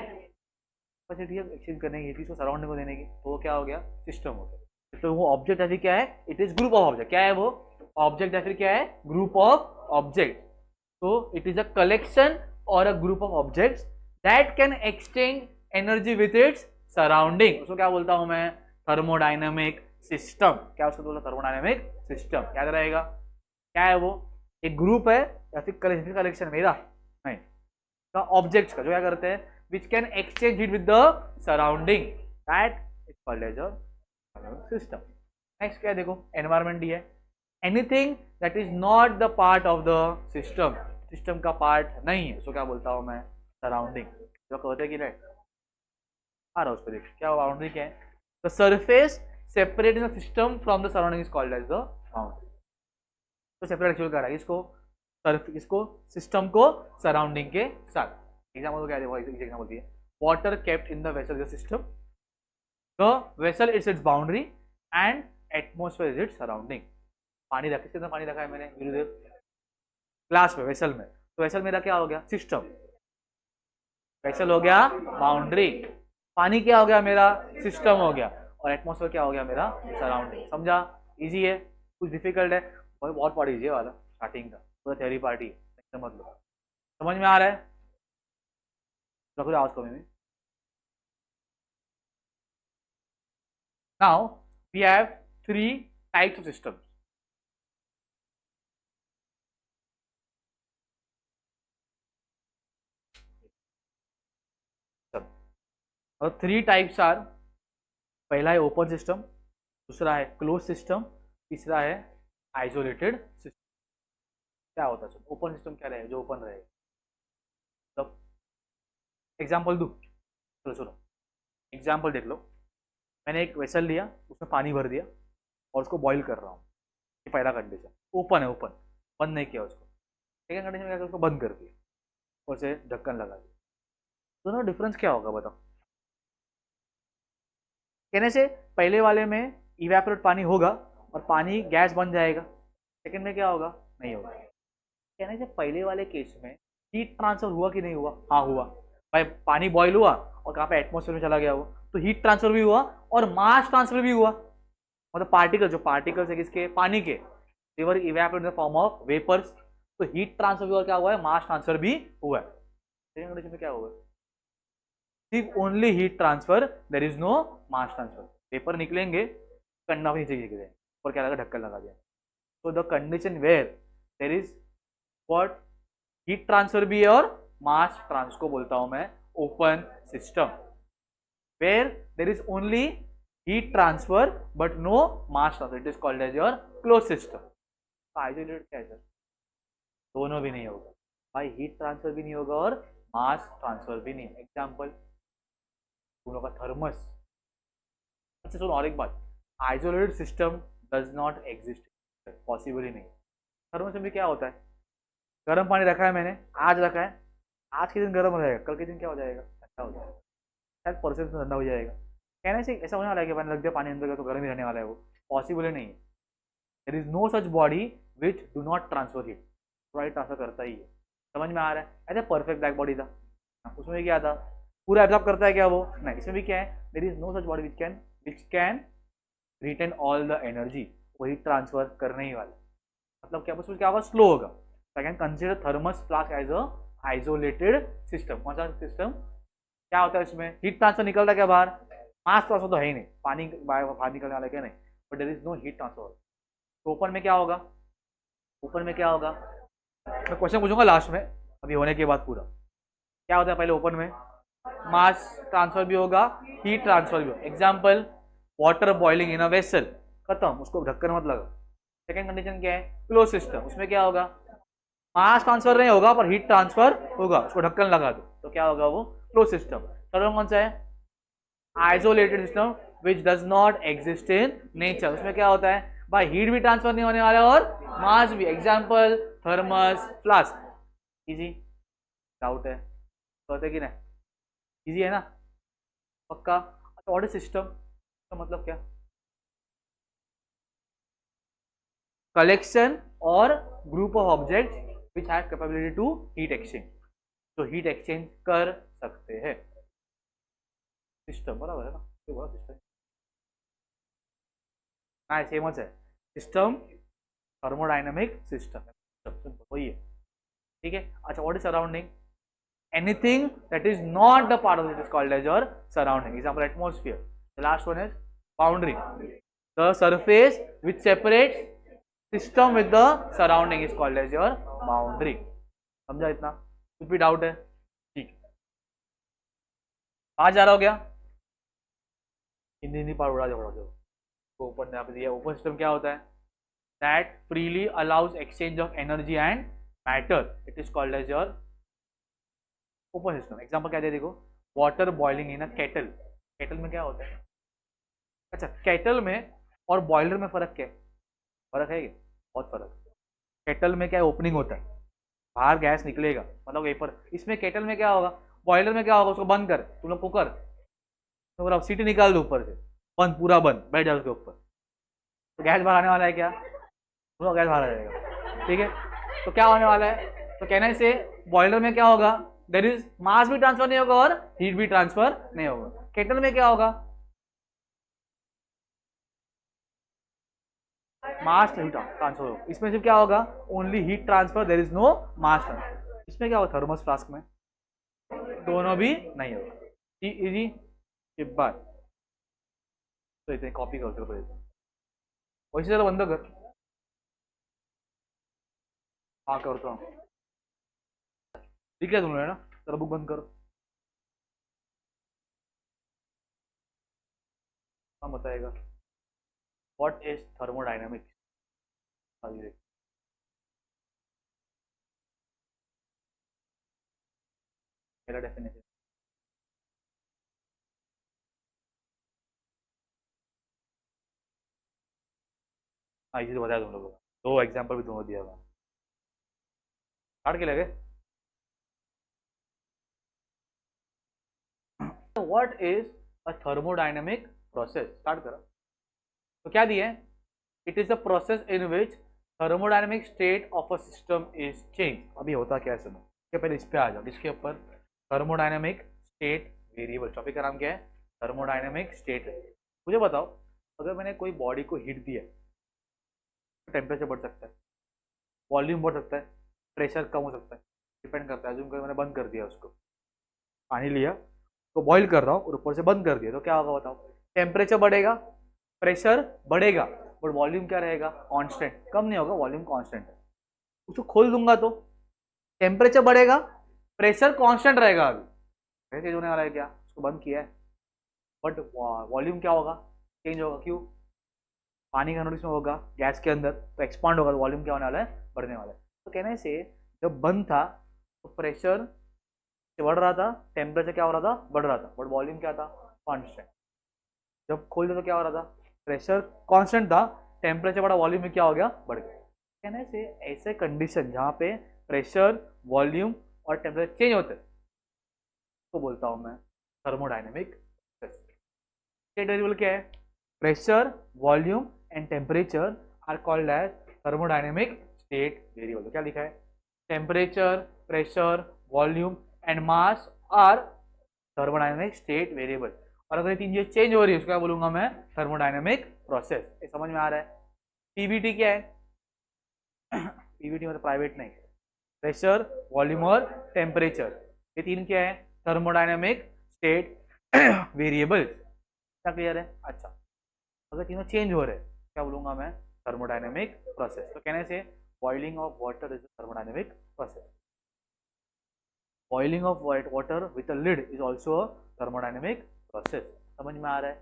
बस एक्सचेंज करने की चीज को सराउंडिंग को देने की, तो वो क्या हो गया, सिस्टम हो गया। तो वो ऑब्जेक्ट है फिर क्या है, it is group of object, क्या है वो, ऑब्जेक्ट है फिर क्या है, ग्रुप ऑफ ऑब्जेक्ट। तो इट इज अ कलेक्शन और a group of objects that can exchange energy with its surrounding, उसको क्या बोलता हूं मैं, थर्मोडायनेमिक सिस्टम। क्या उसको बोलता, थर्मोडायनेमिक सिस्टम, याद रहेगा। क्या है वो, एक ग्रुप है या फिर कलेक्शन मेरा, नहीं, का ऑब्जेक्ट्स का, जो क्या करते हैं, which can exchange it with the surrounding, that is called as a system। next क्या है, देखो environment ही है, anything that is not the part of the system, system का part नहीं है, उसको क्या बोलता हूँ मैं, surrounding। जो कहते हैं कि नहीं आ रहा, उस पर देख क्या बाउंड्री क्या है, the surface separating the system from the surrounding is called as the boundary। तो सेपरेट एक्चुअल कर रहा है इसको सिस्टम को सराउंडिंग के साथ। एग्जाम्पल क्या है, एग्जाम्पल दिए, water kept in the vessel system, the vessel is it's boundary and atmosphere is its surrounding. पानी रखा, कितना पानी रखा है मैंने गुरुदेव? ग्लास में, वेसल में। तो वेसल मेरा क्या हो गया? सिस्टम। वेसल हो गया बाउंड्री, पानी क्या हो गया मेरा? सिस्टम हो गया, और एटमोस्फेयर क्या हो गया मेरा? सराउंडिंग। समझा? इजी है? कुछ डिफिकल्ट है? बहुत पार्ट इजी है वाला, स्टार्टिंग का पूरा थ्योरी पार्टी है, मत लो। समझ में आ रहा है? रखो आवाज को में। Now we have 3 types of systems. और 3 टाइप्स आर, पहला है ओपन सिस्टम, दूसरा है क्लोज सिस्टम, तीसरा है आइसोलेटेड सिस्टम। क्या होता है ओपन सिस्टम? क्या रहेगा? जो ओपन रहेगा। मतलब एग्जाम्पल दू, चलो सुनो, एग्जाम्पल देख लो। मैंने एक वेसल लिया, उसमें पानी भर दिया और उसको बॉईल कर रहा हूँ। ये पहला कंडीशन, ओपन है, ओपन, बंद नहीं किया उसको। सेकेंड कंडीशन क्या, उसको बंद कर दिया और से ढक्कन लगा दिया। दोनों डिफरेंस क्या होगा बताओ? कहने से पहले वाले में इवेपोरेट पानी होगा और पानी गैस बन जाएगा, सेकेंड में क्या होगा? नहीं होगा। कहने से पहले वाले केस में हीट ट्रांसफर हुआ कि नहीं हुआ? हाँ हुआ भाई, पानी बॉईल हुआ और कहाँ पे? एटमोस्फेयर में चला गया वो, तो हीट ट्रांसफर भी हुआ और मास ट्रांसफर भी हुआ। मतलब पार्टिकल, जो पार्टिकल्स है किसके? पानी के, they were evaporate in the form of vapours. तो हीट ट्रांसफर भी हुआ, क्या हुआ है? मास ट्रांसफर भी हुआ है। सेकंड कंडीशन में क्या होगा? सिर्फ only heat transfer, there is no mass transfer. Paper निकलेंगे, कंडा नीचे गिर जाएंगे, और क्या लगा? ढक्कन लगा दिया। तो the condition where there is what? Heat transfer भी है और मास ट्रांसफर को बोलता हूं मैं open system. Where there is only heat transfer but no mass transfer, it is called as your closed system. Isolated क्या है सर? दोनों भी नहीं होगा भाई, हीट ट्रांसफर भी नहीं होगा और मास ट्रांसफर भी नहीं। एग्जांपल दोनों का थर्मस। अच्छा सुनो और एक बात, isolated system does not exist, possible ही नहीं। थर्मस में भी क्या होता है? गर्म पानी रखा है मैंने, आज रखा है, आज के दिन गर्म रहेगा, कल के दिन क्या हो जाएगा? ठंडा हो जाएगा, शायद परसेंट में ठंडा हो जाएगा। कहने से ऐसा होने वाला है कि पानी लग दिया, पानी अंदर गया तो गर्म ही रहने वाला है, वो पॉसिबल ही नहीं है। There is no such body which do not transfer heat, थोड़ा ही ट्रांसफर करता ही है। समझ में आ रहा है? ऐसे परफेक्ट ब्लैक बॉडी था, उसमें भी क्या था? पूरा एब्जॉर्ब करता है क्या वो? नहीं। इसमें भी क्या है? There is no such body which can retain all the energy, वही ट्रांसफर करने ही वाला। मतलब क्या उसमें क्या होगा? स्लो होगा। I can consider thermos flask as a isolated system. कौन सा सिस्टम? क्या होता है इसमें? हीट ट्रांसफर निकलता है क्या बाहर? मास ट्रांसफर तो है ही नहीं, पानी बाहर निकलने वाला क्या? नहीं, but there is no heat transfer. तो ओपन में क्या होगा? ओपन में क्या होगा? मैं क्वेश्चन पूछूंगा लास्ट में, अभी होने के बाद पूरा। क्या होता है पहले ओपन में? मास ट्रांसफर भी होगा, हीट ट्रांसफर भी होगा। Example water boiling in a vessel, खत्म, उसको ढक्कन मत लगा। सेकेंड कंडीशन क्या है? Close system. उसमें क्या होगा? मास ट्रांसफर नहीं होगा पर हीट ट्रांसफर होगा, उसको ढक्कन लगा दो, तो क्या होगा? वो क्लोज सिस्टम। थर्ड कौन सा है? Isolated system which does not exist in nature. उसमें क्या होता है भाई? हीट भी ट्रांसफर नहीं होने वाला और मास भी। Example thermos flask. Easy? Doubt है तो होता है कि नहीं? इजी है ना? पक्का? ऑर्डर सिस्टम का मतलब क्या? कलेक्शन और group of object which have capability to heat exchange, तो हीट एक्सचेंज कर सकते हैं। सिस्टम बराबर है ना? ये बड़ा सिस्टम ना, सेमच है सिस्टम, थर्मोडाइनमिक सिस्टम वही है। ठीक है? अच्छा what is surrounding? anything that is not the part of it is called as your surrounding. Example atmosphere. The last one is boundary, the surface which separates system with the surrounding is called as your boundary. समझा इतना? कुछ भी doubt है? ठीक, आज जा रहा हो गया हिंदी हिंदी पार्ट उड़ा जाओ तो ओपन यहाँ पे दिया। ओपन सिस्टम क्या होता है? That freely allows exchange of energy and matter, it is called as your open system. Example क्या दे देखो, water boiling in a kettle. Kettle में क्या होता है? अच्छा केटल में और बॉयलर में फर्क क्या है? फर्क है क्या? बहुत फर्क है। केटल में क्या ओपनिंग होता है, बाहर गैस निकलेगा मतलब वेपर। इसमें केटल में क्या होगा? बॉयलर में क्या होगा? उसको बंद कर, तुम लोग कुकर तो सीटी निकाल दो ऊपर से, बंद, पूरा बंद, बैठ जाओ उसके ऊपर, तो गैस बाहर आने वाला है क्या? पूरा गैस बाहर आ जाएगा, ठीक है। तो क्या होने वाला है? तो कहने से बॉयलर में क्या होगा, देयर इज मास भी ट्रांसफर नहीं होगा और हीट भी ट्रांसफर नहीं होगा। केटल में क्या होगा, मास ट्रांसफर होगा, इसमें सिर्फ क्या होगा, only heat transfer, there is no mass transfer. इसमें क्या होगा, थर्मस फ्लास्क में दोनों भी नहीं होगा। इजी एक बार, तो इतने कॉपी करो, चलो वैसे चलो बंद कर। हाँ करता हूँ, ठीक है तुमने, है ना? चलो बुक बंद करो। हाँ बताएगा, व्हाट इज थर्मोडायनामिक्स, मेरा डेफिनेशन। हाँ इसी तो बताया तुम लोगों को, दो एग्जाम्पल भी तुमको दिया हुआ, काट के लगे। What is a thermodynamic process, start करो। तो क्या दिया है, it is a process in which thermodynamic state of a system is change. अभी होता क्या है सुनो, इसके पहले इस पे आ जाओ, इसके ऊपर थर्मोडायनामिक स्टेट वेरिएबल, टॉपिक का नाम क्या है, थर्मोडायनामिक स्टेट। मुझे बताओ, अगर मैंने कोई बॉडी को हीट दिया, तो टेम्परेचर बढ़ सकता है, वॉल्यूम बढ़ सकता है, प्रेशर कम हो सकता है, डिपेंड करता है। जो मैंने बंद कर दिया उसको, पानी लिया तो बॉईल कर रहा हूँ और ऊपर से बंद कर दिया, तो क्या होगा बताओ, टेम्परेचर बढ़ेगा, प्रेशर बढ़ेगा, बट वॉल्यूम क्या रहेगा, कांस्टेंट, कम नहीं होगा, वॉल्यूम कांस्टेंट है। उसको खोल दूंगा तो टेम्परेचर बढ़ेगा, प्रेशर कांस्टेंट रहेगा। अभी ऐसे होने वाला है क्या, उसको बंद किया है, बट वॉल्यूम क्या होगा, चेंज होगा, क्यों, पानी का नोटिस में होगा गैस के अंदर, तो एक्सपांड होगा, तो वॉल्यूम क्या होने वाला है, बढ़ने वाला है। तो कहने से जब बंद था तो प्रेशर बढ़ रहा था, टेम्परेचर क्या हो रहा था, बढ़ रहा था, बट वॉल्यूम क्या था, कांस्टेंट। जब खोल दिया तो क्या हो रहा था, प्रेशर कांस्टेंट था, टेम्परेचर बढ़ा, वॉल्यूम में क्या हो गया, बढ़ गया। कहने से ऐसे कंडीशन जहाँ पे प्रेशर, वॉल्यूम और टेम्परेचर चेंज होते हैं, तो बोलता हूँ मैं थर्मोडायनेमिक स्टेट वेरिएबल क्या है, pressure, volume and temperature are called as thermodynamic state variable. तो क्या लिखा है, temperature, pressure, volume and mass are thermodynamic state variable. और अगर ये तीन चीजें चेंज हो रही है, उसको क्या बोलूंगा मैं, थर्मोडायनेमिक प्रोसेस। ये समझ में आ रहा है। पीवीटी क्या है, पीवीटी मतलब प्राइवेट नहीं, प्रेशर, वॉल्यूम और टेम्परेचर, ये तीन क्या है, थर्मोडायनेमिक स्टेट वेरिएबल। क्या क्लियर है? अच्छा, अगर तीनों चेंज हो रहे हैं, क्या बोलूंगा मैं, थर्मोडायनेमिक प्रोसेस। तो कहने से boiling of water is thermodynamic process, boiling of water with a lid is also a thermodynamic process. समझ में आ रहा है?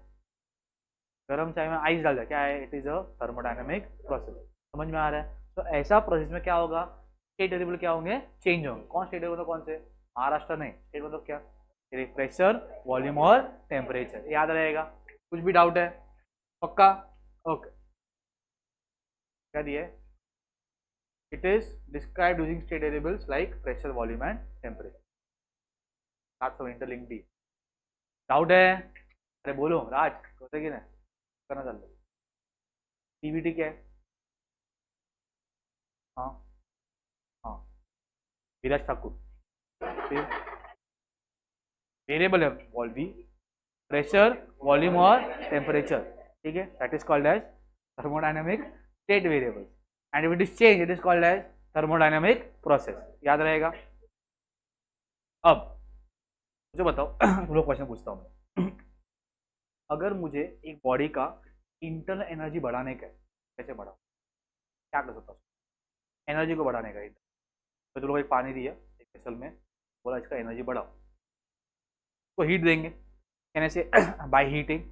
गर्म चाय में आइस डाल दिया, क्या है, it is a thermodynamic process. समझ में आ रहा है? तो ऐसा प्रोसेस में क्या होगा, स्टेट वेरिएबल क्या होंगे, चेंज होंगे। कौन स्टेट वेरिएबल, कौन से, महाराष्ट्र नहीं, स्टेट मतलब क्या, प्रेशर, वॉल्यूम और टेम्परेचर, याद रहेगा। कुछ भी डाउट है, पक्का? ओके, क्या दिया है, it is describe using state variables like pressure, volume and temperature, साथ सब इंटरलिंक्ड ही। डाउट है? अरे बोलो राज, होते कि नहीं, करना चल रहा। पीवीटी क्या है? हाँ, हाँ, धीरज ठाकुर, फिर वेरिएबल है वॉल्वी, प्रेशर, वॉल्यूम और टेम्परेचर, ठीक है, that is called as thermodynamic state variable, and if it is change it is called as thermodynamic process. याद रहेगा? अब मुझे बताओ, तुम लोग क्वेश्चन पूछता हूँ मैं, अगर मुझे एक बॉडी का इंटरनल एनर्जी बढ़ाने का है, कैसे बढ़ाओ, क्या कर सकता हूँ एनर्जी को बढ़ाने का? तो तुम लोग एक पानी दिया एक वेसल में, बोला इसका एनर्जी बढ़ाओ, तो हीट देंगे, कहने से बाय हीटिंग,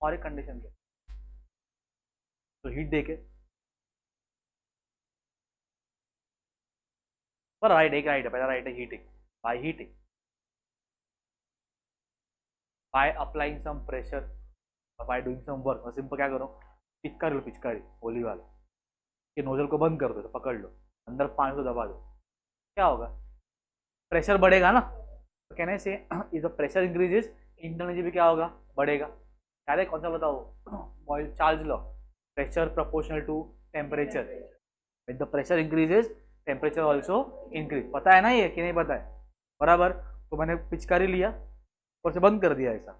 और एक कंडीशन क्या, तो हीट देके, पर राइट, एक राइट है, पहला राइट है heating, by heating, by applying some pressure, by doing some work. और सिंपल क्या करो, पिचकारी लो, पिचकारी होली वाला, कि नोजल को बंद कर दो, तो पकड़ लो, अंदर पानी को दबा दो, क्या होगा, प्रेशर बढ़ेगा ना। तो कहने से is the pressure increases, internal energy भी क्या होगा, बढ़ेगा। याद है कौन सा बताओ? Boyle Charles law, pressure proportional to temperature, with the pressure increases temperature also increase. पता है ना ये कि नहीं पता है? बराबर। तो मैंने पिचकारी लिया और से बंद कर दिया ऐसा,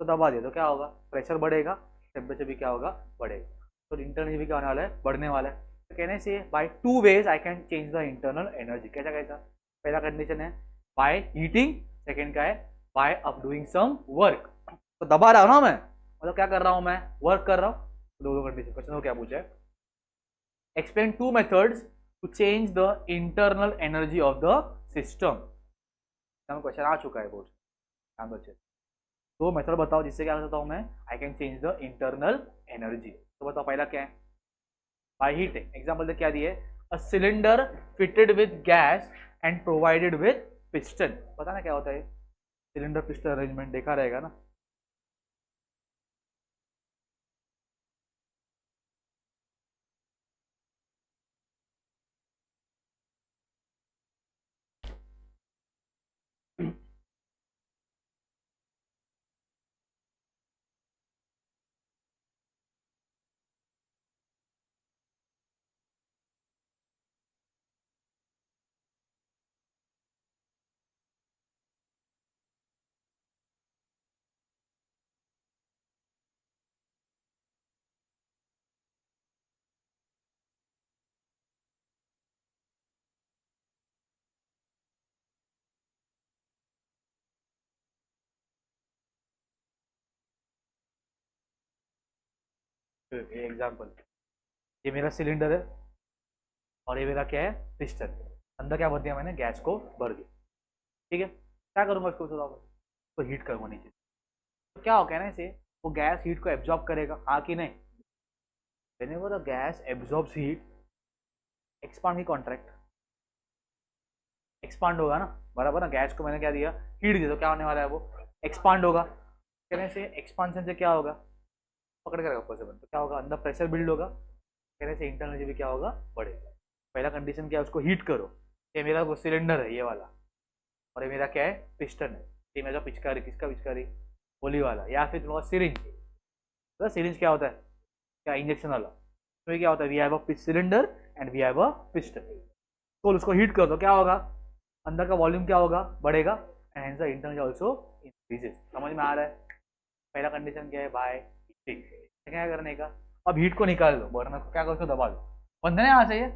तो दबा दिया, तो क्या होगा? प्रेशर बढ़ेगा, टेम्परेचर भी क्या होगा? बढ़ेगा। तो इंटरनल भी क्या होने वाला है? बढ़ने वाला है। तो कहने से by two ways I can change the internal energy. कैसा कैसा? पहला कंडीशन है बाय हीटिंग, सेकेंड का है by up doing some work. तो दबा रहा हूँ ना मैं, मतलब क्या कर रहा हूँ मैं? वर्क कर रहा हूँ। तो दो कंडीशन। क्वेश्चन को क्या पूछा है? Explain two methods to change the internal energy of the system. Question आ चुका है बोर्ड, ध्यान बच्चे। दो मेथड बताओ जिससे क्या कर सकता हूँ मैं? I can change the internal energy. तो बताओ पहला क्या है? By heating. एग्जांपल दे क्या दिए? A cylinder fitted with gas and provided with piston. पता ना क्या होता है? सिलेंडर पिस्टन अरेंजमेंट देखा रहेगा ना? ये एग्जांपल, ये मेरा सिलेंडर है और ये मेरा क्या है? पिस्टन। अंदर क्या भर दिया मैंने? गैस को भर दिया। ठीक है, क्या करूंगा इसको बताओ? तो हीट करूंगा नीचे। तो क्या हो कहने से वो गैस हीट को एब्जॉर्ब करेगा, हाँ कि नहीं? whenever the gas absorbs heat, expand he contract, expand होगा ना? बराबर ना? गैस को मैंने क्या दिया? हीट दिया, तो क्या होने वाला है? वो एक्सपांड होगा। कहने से एक्सपांशन से क्या होगा? पकड़ के रखा ऊपर से बंद, तो क्या होगा? अंदर प्रेशर बिल्ड होगा। कहने से इंटरनल एनर्जी भी क्या होगा? बढ़ेगा। पहला कंडीशन क्या है? उसको हीट करो। ये मेरा वो सिलेंडर है ये वाला, और ये मेरा क्या है? पिस्टन है। ये मेरा पिचकारी, किसका पिचकारी? होली वाला, या फिर तुम्हारा सिरिंज। तो सिरिंज क्या होता है? क्या? इंजेक्शन वाला। तो ये क्या होता है? We have a cylinder and we have a piston. तो उसको हीट करो तो क्या होगा? अंदर का वॉल्यूम क्या होगा? बढ़ेगा, and hence the internal also increases. समझ में आ रहा है? पहला कंडीशन क्या है? By heating. क्या करने का? अब हीट को निकाल दो, बर्नर को क्या करो? उसको दबा दो, बंद है ना यहाँ से ये?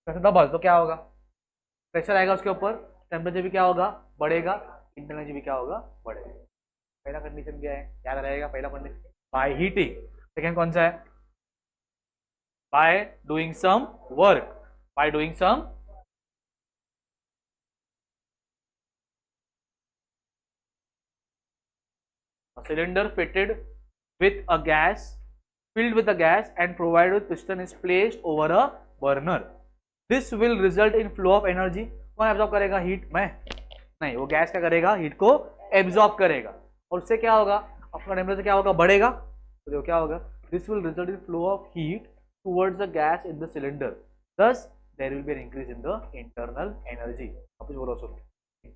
वैसे दबा दो तो क्या होगा? प्रेशर आएगा उसके ऊपर, टेम्परेचर भी क्या होगा? बढ़ेगा, इंटरनल एनर्जी भी क्या होगा? बढ़ेगा। पहला कंडीशन क्या है? याद रहेगा पहला कंडीशन बाय हीटिंग। सेकेंड कौन सा है? By doing some work. By doing some, a cylinder fitted with a gas, filled with a gas and provided with piston is placed over a burner. This will result in flow of energy. कौन absorb करेगा? Heat? मैं नहीं, वो gas क्या करेगा? Heat को absorb करेगा, और उससे क्या होगा? अपना टेम्परेचर क्या होगा? बढ़ेगा। तो देखो क्या होगा? This will result in flow of heat towards the gas in the cylinder, thus there will be an increase in the internal energy। अब कुछ बोलो सुनो।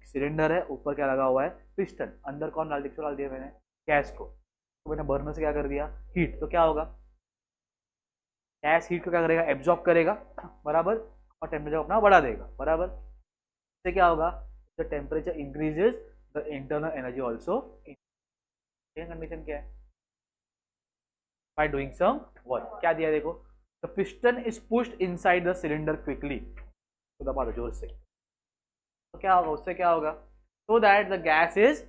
सिलेंडर है, ऊपर क्या लगा हुआ है? पिस्टन। अंदर कौन डाल दिया मैंने? गैस को। तो मैंने बर्नर से क्या कर दिया? हीट। तो क्या होगा? गैस हीट को क्या करेगा? एब्जॉर्ब करेगा, बराबर, और टेम्परेचर अपना बढ़ा देगा, बराबर। इससे क्या होगा? The temperature increases, the internal energy also. Condition क्या है? By doing some work. क्या दिया देखो? The piston is pushed inside the cylinder quickly. तो दबा दो जोर से, तो क्या होगा? उससे क्या होगा? So that the gas is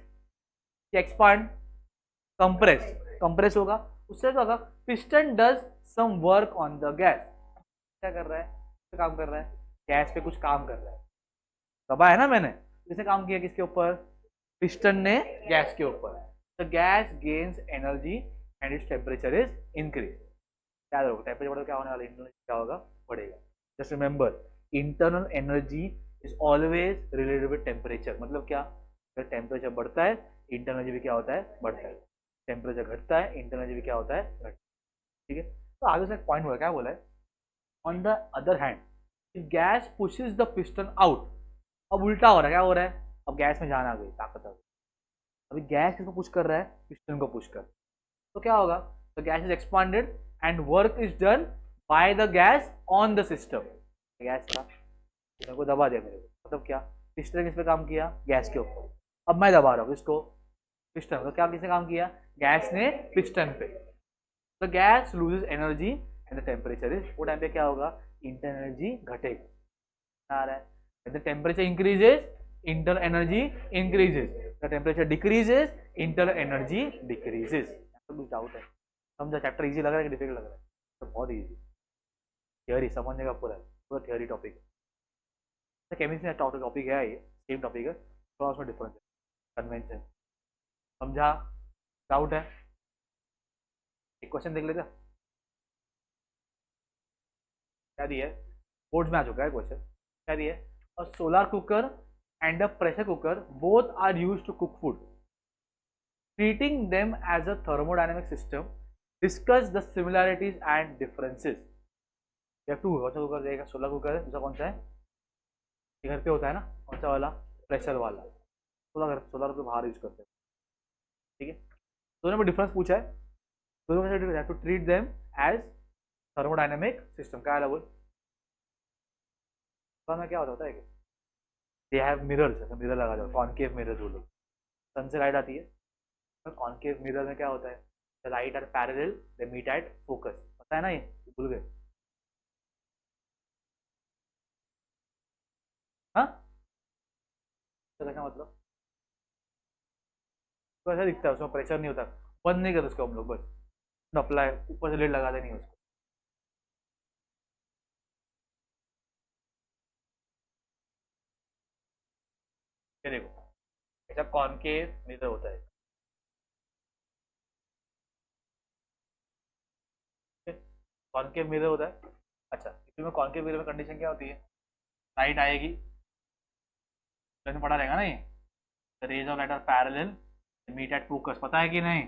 expand, compress, compress होगा। उससे क्या होगा? Piston does some work on the gas. क्या कर रहा है? काम कर रहा है, गैस पे कुछ काम कर रहा है। दबा है ना मैंने? किसने काम किया? किसके ऊपर? पिस्टन ने गैस के ऊपर। The gas gains energy and its temperature is increase. याद रखो, टेम्परेचर बढ़ा क्या होने वाला? इंटरनल क्या होगा? बढ़ेगा। Just remember, internal energy is always related with temperature. मतलब क्या? अगर टेम्परेचर बढ़ता है, इंटरनल एनर्जी भी क्या होता है? बढ़ता है। टेम्परेचर घटता है, इंटरनल एनर्जी भी क्या होता है? घटता है। ठीक है, तो आगे से एक पॉइंट बोला, क्या बोला है? On the other hand, if gas pushes the piston out. अब उल्टा हो रहा है, क्या हो रहा है? अब गैस में जान आ गई, ताकत आ गई। अभी गैस किसको पुश कर रहा है? पिस्टन को पुश कर। तो क्या होगा, the gas is expanded and work is done by the gas on the system. Gas था, मेरे को दबा दिया, मेरे को मतलब क्या, पिस्टन किस पे काम किया, गैस के ऊपर। अब मैं दबा रहा हूँ इसको, पिस्टन, तो क्या किसने काम किया, गैस ने पिस्टन पे। तो gas loses energy and the temperature is, वो टाइम पे क्या होगा, इंटरनल एनर्जी घटेगा, आ रहा है। The temperature increases, internal energy increases, the temperature decreases, internal energy decreases. तो कुछ डाउट है, समझा, चैप्टर इजी लग रहा है कि डिफिकल्ट लग रहा है, तो बहुत इजी, थियोरी समझने का पूरा है, पूरा थियोरी टॉपिक है। केमिस्ट्री में टॉपिक है ये, सेम टॉपिक है, थोड़ा उसमें डिफरेंस है, कन्वेंशन, समझा, डाउट है। एक क्वेश्चन देख लेते हैं, क्या दिया है, बोर्ड में आ चुका है क्वेश्चन, क्या दिया है, a solar cooker and a pressure cooker both are used to cook food, treating them as a thermodynamic system, discuss the similarities and differences। या टू कौन सा कुकर देगा, सोलर कुकर है, दूसरा कौन सा है, ये घर पे होता है ना, कौन सा वाला, प्रेशर वाला, सोलर तो बाहर यूज करते हैं, ठीक है। दोनों में डिफरेंस पूछा है, दोनों में to treat them as thermodynamic system, क्या है बोल, में क्या होता है कि दे हैव मिरर्स, मिरर लगा जाओ, कॉनकेव मिरर बोलो, सन से लाइट आती है, तो कॉनकेव मिरर में क्या होता है, the light are parallel, they meet at focus, पता है ना, ये भूल गए, हाँ, तो कैसा मतलब, तो ऐसा दिखता है, उसमें प्रेशर नहीं होता, बंद नहीं करते उसको हम लोग, बस अप्लाई ऊपर से लेट लगा देनी है उसको, ये देखो, ऐसा कॉनकेव मिरर होता है, कॉनकेव मिरर होता है। अच्छा, इसमें कॉनकेव मिरर में कंडीशन क्या होती है, लाइट आएगी, मैंने पढ़ा रहेगा ना ये, the rays of light are parallel, meet at focus, पता है कि नहीं,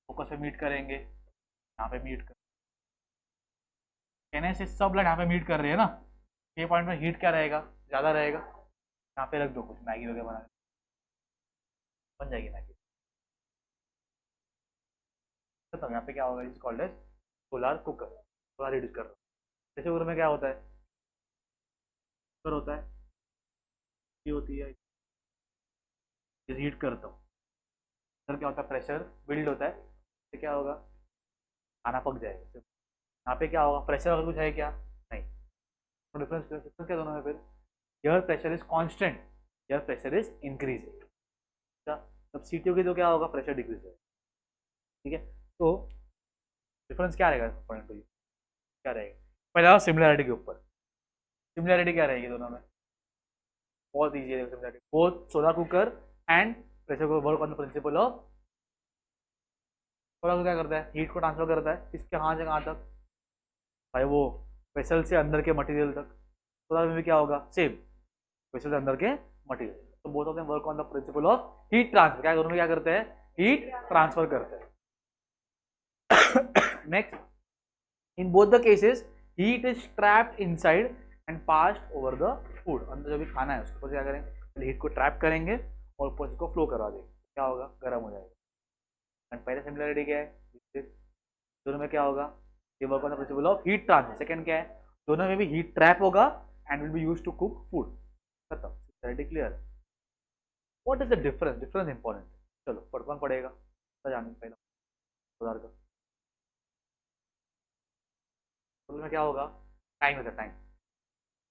फोकस पे मीट करेंगे, यहाँ पे मीट कर, कहने से सब लाइट यहाँ पे मीट कर रही है ना, ये पॉइंट में हीट क्या रहेगा, ज़्यादा रहेगा, यहाँ पे रख दो कुछ मैगी वगैरह बना, बन जाएगी मैगी, तो यहाँ पे क्या होगा, is called as solar cooker, solar heat कर रहा हूँ। जैसे कुकर में क्या होता है, कुकर होता है, ये होती है, हीट करता हूँ, इधर क्या होता है, प्रेशर बिल्ड होता है, तो क्या होगा, खाना पक जाएगा, यहाँ पे क्या होगा, प्रेशर अगर कुछ है क्या, नहीं, तो डिफरेंस डिफरेंस क्या दोनों में फिर, air pressure is constant, air pressure is increasing, जब सीटी होगी तो क्या होगा, प्रेशर डिक्रीज होगा, ठीक है। तो डिफरेंस क्या रहेगा पॉइंट टू, क्या रहेगा, पहला सिमिलैरिटी के ऊपर, सिमिलैरिटी क्या रहेगी दोनों में, बहुत ईजी है similarity, both solar cooker and pressure cooker work on the principle of, solar cooker क्या करता है, हीट को ट्रांसफर करता है, किसके कहाँ से कहाँ तक, भाई वो वेसल से अंदर के मटेरियल तक, सोलर में भी क्या होगा, सेम, वेसल से अंदर के मटेरियल, तो both of them work on the principle of heat transfer, क्या दोनों में क्या करते हैं, हीट ट्रांसफर करते हैं। Next, in both the cases heat is trapped inside and passed over the food, अंदर जो भी खाना है उसको क्या करेंगे, पहले हीट को ट्रैप करेंगे और ऊपर उसको फ्लो करवा देंगे, क्या होगा, गर्म हो जाएगा। एंड पहले सिमिलरिटी क्या है, दोनों में क्या होगा, ये work on the principle of heat transfer, second क्या है, दोनों में भी हीट ट्रैप होगा and will be used to cook food, खत्म, similarity clear. What is the difference, difference important, चलो कौन पड़ेगा, जाने पहले उदाहरण का, तो में क्या होगा, टाइम होता है, टाइम,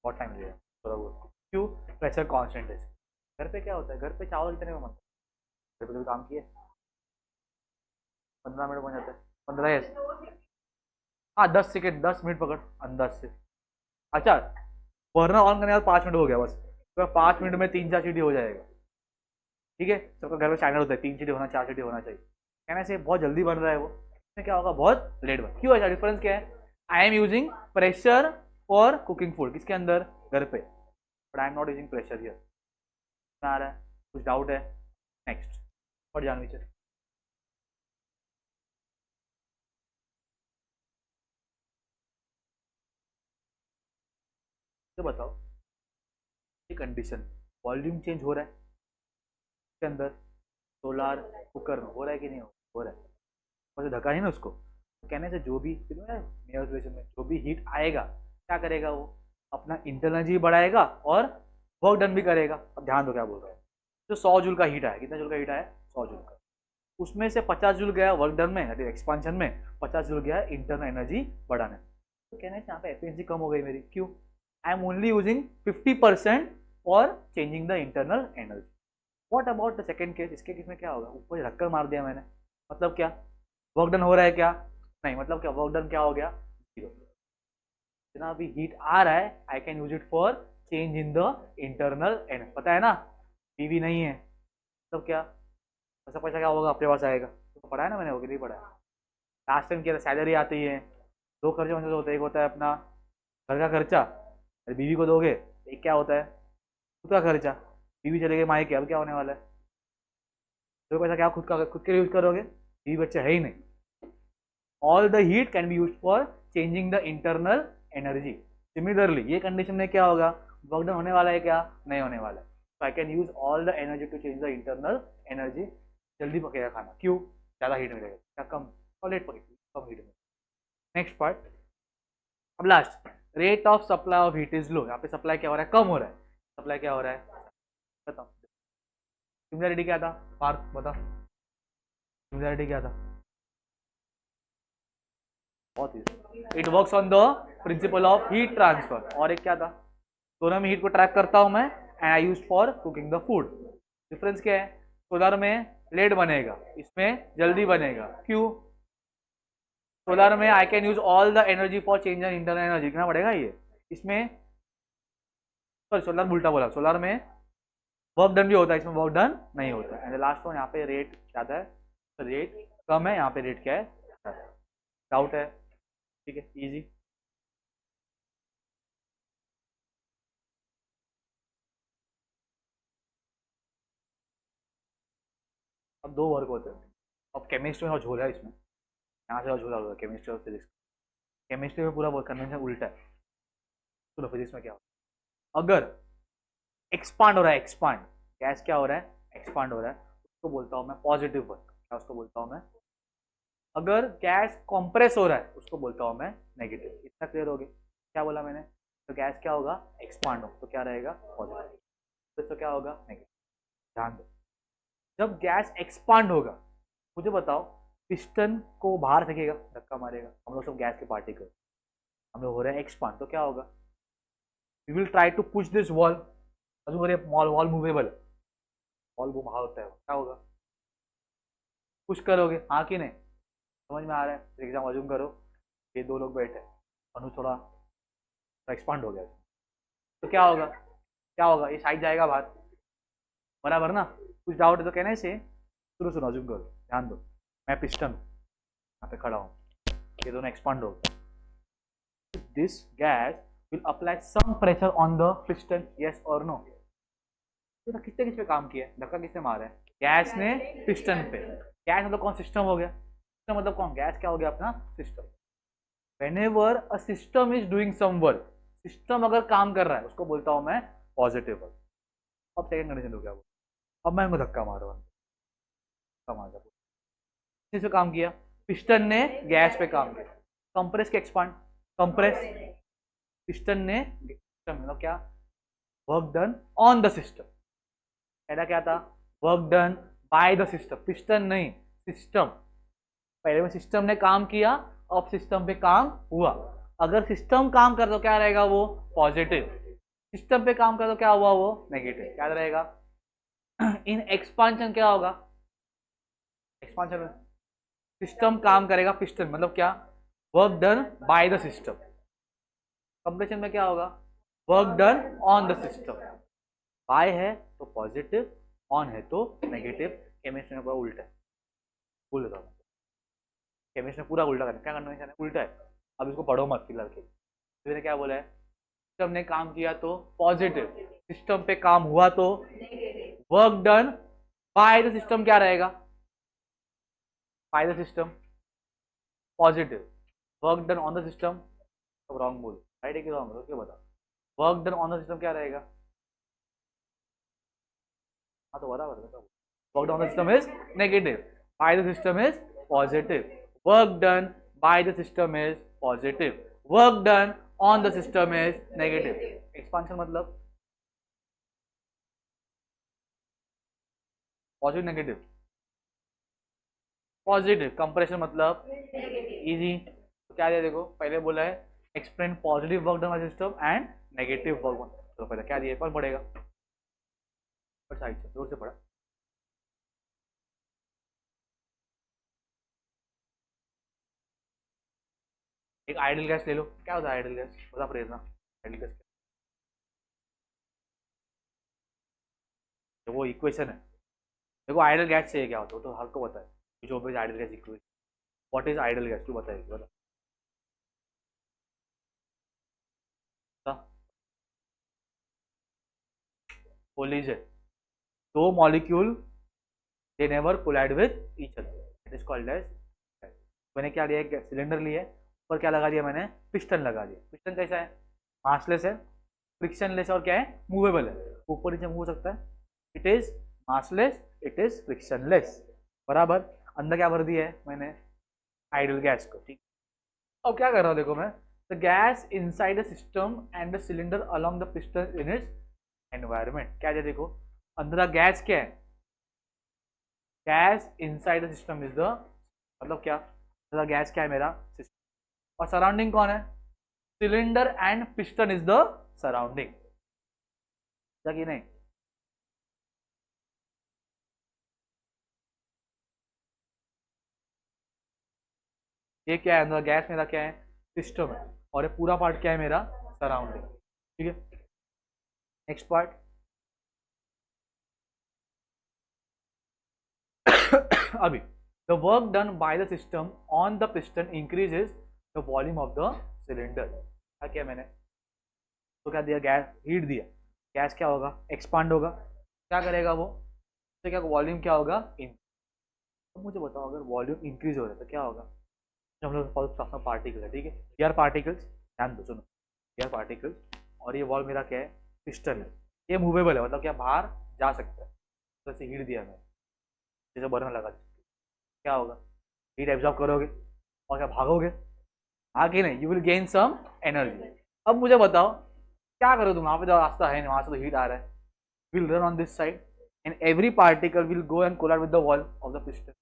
बहुत टाइम लगेगा थोड़ा बहुत, क्यों, प्रेशर कांस्टेंट है। घर पे क्या होता है, घर पे चावल कितने में बनता है, घर पे तो काम किए 15 मिनट बन जाता है, 15 या हाँ 10 सेकेंड, 10 मिनट पकड़ अंदाज से, अच्छा, बर्नर ऑन करने के बाद 5 मिनट हो गया बस, तो 5 मिनट में 3-4 सीटी हो जाएगा, ठीक है, सबका घर में स्टैंडर्ड होता है 3 सीटी होना, 4 सीटी होना चाहिए, कहने से बहुत जल्दी बन रहा है वो, इसमें क्या होगा, बहुत लेट बन, क्यों, ऐसा डिफरेंस क्या है, I am using pressure for cooking food, किसके अंदर, घर पे, but I am not using pressure here, आ रहा है, कुछ डाउट है, नेक्स्ट, और जानवी चाहिए, तो बताओ, ये कंडीशन, वॉल्यूम चेंज हो रहा है इसके अंदर, सोलार कुकर में हो रहा है कि नहीं हो रहा है, वैसे धक्का नहीं ना उसको, तो कहने से जो भी मेयर रिलेशन में जो भी हीट आएगा क्या करेगा वो अपना इंटरनल एनर्जी बढ़ाएगा और वर्क डन भी करेगा। अब ध्यान दो क्या बोल रहा हूँ, जो 100 जूल का हीट आया, कितना जूल का हीट आया, 100 जूल का, उसमें से 50 जूल गया वर्क डन में एक्सपांशन में, 50 जूल गया इंटरनल एनर्जी बढ़ाने में। तो कहने से यहाँ पे एफिशिएंसी कम हो गई मेरी, क्यों, I am only using 50% for changing the internal energy. What about the second case, इसके केस में क्या होगा, ऊपर धक्का मार दिया मैंने, मतलब क्या, वर्क डन हो रहा है क्या, नहीं, मतलब क्या, वर्क डन क्या हो गया, जीरो। जितना भी हीट आ रहा है आई can use it for change in the internal energy, पता है ना, पीवी नहीं है, मतलब क्या, पैसा पैसा क्या होगा अपने पास आएगा, तो पढ़ा है ना मैंने, वो नहीं पढ़ा है, लास्ट टाइम क्या सैलरी आती है, दो खर्चे वैसे होते हैं, एक होता है अपना घर का खर्चा, बीवी को दोगे, एक क्या होता है खुद का खर्चा, बीवी चले गए मायके, अब क्या होने वाला है, तो पैसा क्या खुद के लिए यूज करोगे, बीवी बच्चे है ही नहीं। All the heat can be use for changing the internal energy. Similarly ये कंडीशन में क्या होगा, वर्क डन होने वाला है क्या, नहीं होने वाला है, तो I can use all the energy to change the internal energy. जल्दी पकेगा खाना, क्यों, ज़्यादा हीट मिलेगा, क्या कम, और लेट पकेगा, कम हीट में। नेक्स्ट पार्ट, अब last, rate of supply of heat is low, यहाँ पे सप्लाई क्या हो रहा है, कम हो रहा है, सप्लाई क्या हो रहा है, बताओ, सिमिलरिटी क्या था, पार्थ बताओ, सिमिलरिटी क्या था, बहुत easy, it works on the principle of heat transfer, और एक क्या था, दोनों में हीट को ट्रैप करता हूं मैं and I use for cooking the food. Difference क्या है, सोलर में लेट बनेगा, इसमें जल्दी बनेगा, क्यों, सोलर में आई can use all the energy for change in internal energy, लिखना पड़ेगा ये, इसमें सॉरी सोलर उल्टा बोला, सोलर में वर्क डन भी होता है, इसमें वर्क डन नहीं होता। एंड लास्ट वन, यहाँ पे रेट ज्यादा है, रेट कम है, यहाँ पे रेट क्या है, डाउट है, ठीक है, इजी। अब दो वर्क होते हैं, अब केमिस्ट्री में झोला है इसमें, यहाँ से झोला होगा केमिस्ट्री और फिजिक्स, केमिस्ट्री में पूरा कन्वेंशन उल्टा है, तो फिजिक्स में क्या होगा, अगर एक्सपांड हो रहा है, एक्सपांड, गैस क्या हो रहा है, एक्सपांड हो रहा है, उसको बोलता हूँ मैं पॉजिटिव वर्क, क्या उसको बोलता हूँ मैं, अगर गैस कंप्रेस हो रहा है उसको बोलता हूँ मैं नेगेटिव। इतना क्लियर हो गया, क्या बोला मैंने, तो गैस क्या होगा, एक्सपांड हो तो क्या रहेगा, पॉजिटिव, तो क्या होगा, नेगेटिव। ध्यान दो, जब गैस एक्सपांड होगा, मुझे बताओ, पिस्टन को बाहर फेंकेगा, धक्का मारेगा, हम लोग सब गैस के पार्टिकल, हम लोग हो रहे हैं एक्सपांड, तो क्या होगा, we will try to push this wall, wall wall movable, wall वो बाहर होता है, क्या होगा, पुश करोगे, हाँ कि नहीं, समझ में आ रहा है, एग्जाम अज्यूम करो, ये दो लोग बैठे, अनु थोड़ा एक्सपांड हो गया, तो क्या होगा, क्या होगा, ये साइड जाएगा बाहर, बराबर ना, कुछ डाउट है तो कहने से, सुनो सुनो अज्यूम करो, ध्यान दो, मैं पिस्टन हूँ, यहाँ पे खड़ा हूँ, ये दोनों एक्सपांड हो गए, this gas will apply some pressure on the piston, yes और नो, तो किसने किस पे काम किया है, धक्का किसने मारा है, गैस ने पिस्टन पे, गैस मतलब कौन, सिस्टम हो गया, सिस्टम मतलब कौन, गैस क्या हो गया अपना system. whenever a system is doing some work, system अगर काम कर रहा है उसको बोलता हूं मैं पॉजिटिव वर्क। अब सेकंड कंडीशन हो गया वो, अब मैं इनको धक्का मार रहा हूँ, धक्का मार रहा हूँ, किस पे काम किया, पिस्टन ने गैस पे काम किया, कंप्रेस के एक्सपांड, कंप्रेस, पिस्टन ने सिस्टम मतलब क्या, work done on the system, पहला क्या था, work done by the system, piston नहीं सिस्टम, पहले में सिस्टम ने काम किया, अब सिस्टम पे काम हुआ, अगर सिस्टम काम कर तो क्या रहेगा वो पॉजिटिव, सिस्टम पे काम कर तो क्या हुआ वो नेगेटिव, क्या रहेगा, इन एक्सपांशन क्या होगा, एक्सपांशन में सिस्टम काम करेगा, पिस्टन मतलब क्या, work done by the system, compression में क्या होगा, work done on the system, by है तो पॉजिटिव, ऑन है तो नेगेटिव, केमिस्ट्री में पूरा उल्टा है, भूल देता हूँ, केमिस्ट्री में पूरा उल्टा करना, क्या करना है, उल्टा है, अब इसको पढ़ो मत फिलहाल के, तो मैंने क्या बोला है, सिस्टम ने काम किया तो पॉजिटिव, सिस्टम पे काम हुआ तो work done by the system क्या रहेगा, bye the system positive, work done on the system, सब रॉन्ग बोलो, राइट है कि रॉन्ग, क्यों बता, work done on the system क्या रहेगा, हाँ तो बराबर है, work done on the system is negative, bye the system is positive, work done by the system is positive, work done on the system is negative. Expansion मतलब positive negative, positive. Compression मतलब easy. तो क्या दिया देखो, पहले बोला है explain positive work done by system and negative work done. तो पहले क्या दिया, कौन पढ़ेगा, पर साइड से जोर से पढ़ा। एक आइडल गैस ले लो, क्या होता है आइडल गैस, बता प्रेरणा। आइडल गैस वो इक्वेशन है, देखो आइडल गैस चाहिए क्या होता है तो हर को पता है, जो भी ideal gas equation. What is ideal gas, तू बताइए बता। कोलिजन, दो molecule they never collide with each other, it is called as. मैंने क्या लिया, एक सिलेंडर लिया, ऊपर क्या लगा दिया मैंने, पिस्टन लगा दिया। पिस्टन कैसा है, मासलेस है, फ्रिक्शनलेस और क्या है, मूवेबल है, ऊपर नीचे मूव हो सकता है। It is massless, it is frictionless, बराबर। अंदर क्या भर दिया है मैंने, आइडल गैस को, ठीक। अब क्या कर रहा हूँ देखो मैं, the gas inside the system and the cylinder along the piston in its environment. क्या है देखो, अंदर गैस क्या है, gas inside the system is the, मतलब क्या, अंदर गैस क्या है मेरा सिस्टम, और सराउंडिंग कौन है, cylinder and piston is the surrounding, कि नहीं। ये क्या है, अंदर गैस मेरा क्या है, सिस्टम है, और ये पूरा पार्ट क्या है मेरा, सराउंडिंग, ठीक है। नेक्स्ट पार्ट अभी, the work done by the system on the piston increases the volume of the cylinder. क्या किया मैंने, तो क्या दिया, गैस हीट दिया, गैस क्या होगा, एक्सपांड होगा, क्या करेगा वो, तो क्या वॉल्यूम क्या होगा, इन। तो मुझे बताओ अगर वॉल्यूम इंक्रीज हो रहा है तो क्या होगा, जो हम लोग पार्टिकल है, ठीक है, ये आर पार्टिकल्स, ध्यान दो सुनो, ये आर पार्टिकल्स, और ये वॉल मेरा क्या है, पिस्टन है, ये मूवेबल है, मतलब क्या बाहर जा सकता है। तो ऐसे हीट दिया मैंने, जैसे बर्नर लगा, क्या होगा, हीट एब्जॉर्ब करोगे और क्या भागोगे, आगे नहीं, you will gain some energy. अब मुझे बताओ क्या करो तुम, वहां पे जो रास्ता है वहां से तो हीट आ रहा है, will run on this side and every particle will go and collide with the wall of the piston,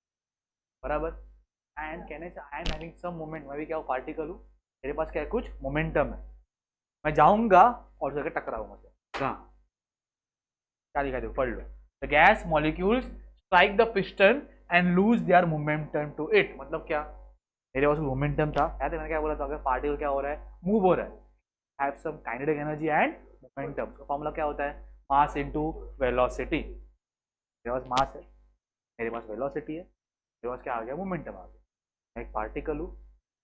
बराबर। एंड कहने से I am having some moment, मैं भी क्या हूँ, पार्टिकल हूँ, मेरे पास क्या है, कुछ मोमेंटम है, मैं जाऊंगा और जगह टकराऊंगा। हाँ, क्या लिखा है पढ़ लो, the gas molecules strike the piston and lose their momentum to it. मतलब क्या, मेरे पास मोमेंटम था, याद है मैंने क्या बोला था, अगर पार्टिकल क्या हो रहा है, मूव हो रहा है, have some kinetic energy and momentum, तो फॉर्मूला क्या होता है, मास इनटू वेलोसिटी। मेरे पास मास है, मेरे पास वेलोसिटी है, मेरे पास क्या आ गया, मोमेंटम आ गया। मैं एक पार्टिकल हूँ,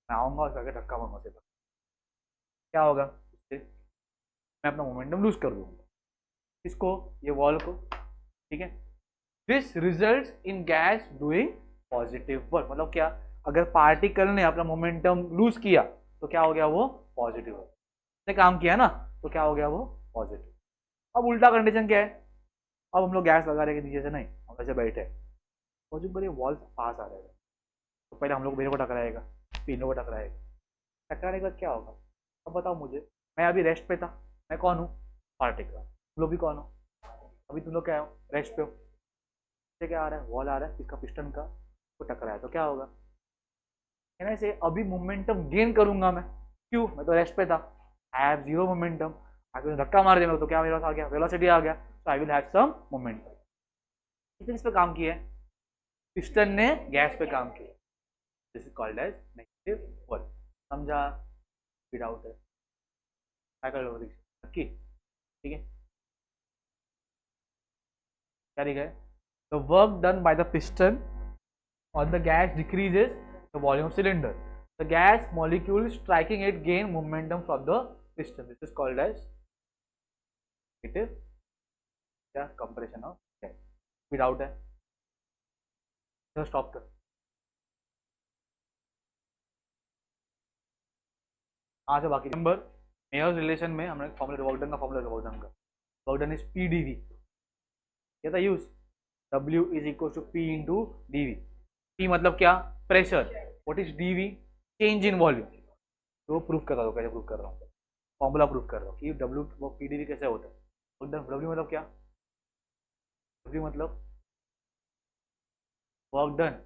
मैं आऊंगा और जाके धक्का मारूंगा सीधा, क्या होगा उससे, मैं अपना मोमेंटम लूज कर दूंगा, इसको, ये वॉल को, ठीक है। This result in gas doing positive work, मतलब क्या, अगर पार्टिकल ने अपना मोमेंटम लूज किया तो क्या हो गया, वो पॉजिटिव वर्क ने काम किया ना, तो क्या हो गया, वो पॉजिटिव। अब उल्टा कंडीशन क्या है, अब हम लोग गैस लगा रहे हैं नीचे से नहीं, हम ऐसे बैठे हैं, पॉजिटिव पर ये वॉल पास आ जाएगा, तो पहले हम लोग मेरे को टकराएगा, फिर इन लोग को टकराएगा, टकराने के बाद क्या होगा, अब बताओ मुझे, मैं अभी रेस्ट पे था, मैं कौन हूँ, पार्टिकल, तुम लोग भी कौन हो, अभी तुम लोग क्या हो, रेस्ट पे हो, क्या आ रहा है, वॉल आ रहा है, इसका पिस्टन का, वो टकराया तो क्या होगा, कहने से अभी मोमेंटम गेन करूंगा मैं, क्यों, मैं तो रेस्ट पे था, आई हैव जीरो मोमेंटम, आगे धक्का मार देना तो क्या मेरे पास आ गया, वेलोसिटी आ गया, तो I will have some momentum. किसने इस पे काम किया है, पिस्टन ने गैस पे काम किया, this is called as negative work. समझा, फिर आउट है, क्या कर लो नक्की, ठीक है। क्या लिखा है, the work done by the piston on the gas decreases the volume of cylinder. The gas molecule striking it gain momentum from the piston. This is called as negative compression of gas. Speed out है, तो stop कर। आज है बाकी number, Myers relation में हमने formula work done का, formula work done का, वर्क डन इज PdV, क्या था use, W is equal to P into dV। P मतलब क्या, pressure, what is d V? Change in volume. तो प्रूफ कर रहा हूँ, कैसे प्रूफ कर रहा हूँ, फॉर्मूला प्रूफ कर रहा हूँ कि डब्ल्यू वो पीडीवी कैसे होता है। डब्ल्यू मतलब क्या? डब्ल्यू मतलब वर्क डन,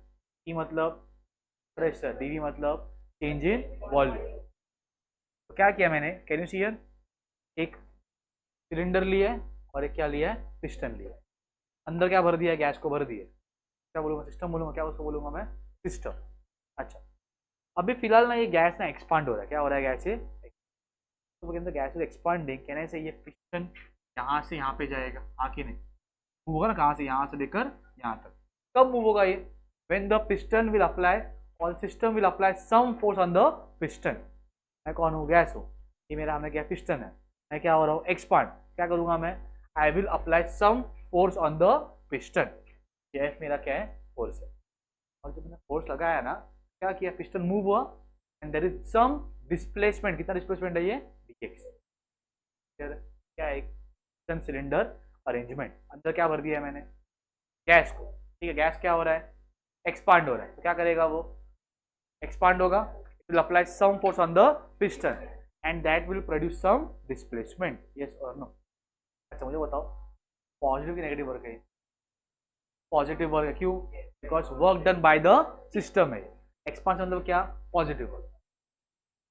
ई मतलब प्रेशर, डीवी मतलब चेंज इन वॉल्यूम। तो क्या किया मैंने, कैन यू सी हियर, एक सिलेंडर लिया है और एक क्या लिया है, पिस्टन लिया है। अंदर क्या भर दिया है, गैस को भर दिया है। क्या बोलूंगा, सिस्टम बोलूंगा, क्या उसको बोलूंगा मैं, सिस्टम। अच्छा, अभी फिलहाल ना ये गैस ना एक्सपांड हो रहा है, क्या हो रहा है, गैस ये, तो कहते हैं गैस इज एक्सपांडिंग, कहने से ये पिस्टन यहाँ से यहाँ पे जाएगा, आके नहीं मूव होगा ना, कहाँ से, यहाँ से लेकर यहाँ तक। कब मूव होगा ये, when the piston will apply और system will apply some force on the piston. मैं कौन हूँ, गैस हूँ, ये मेरा हमने क्या पिस्टन है, मैं क्या हो रहा हूँ, एक्सपांड। क्या करूंगा मैं, I will apply some force on the piston. ये F मेरा क्या है, फोर्स है। और जब मैंने फोर्स लगाया ना, क्या किया, पिस्टन मूव हुआ and there is some displacement. कितना डिस्प्लेसमेंट है ये, dx। क्या है, एक पिस्टन सिलेंडर अरेंजमेंट। अंदर क्या भर दिया है मैंने, गैस को, ठीक है। गैस क्या हो रहा है, एक्सपांड हो रहा है, तो क्या करेगा वो, एक्सपांड होगा, it will apply some force on the piston and that will produce some displacement, yes और नो। अच्छा मुझे बताओ, पॉजिटिव की नेगेटिव वर्क है, पॉजिटिव वर्क है, क्यों, because work done by the system है। एक्सपांशन मतलब क्या, पॉजिटिव वर्क।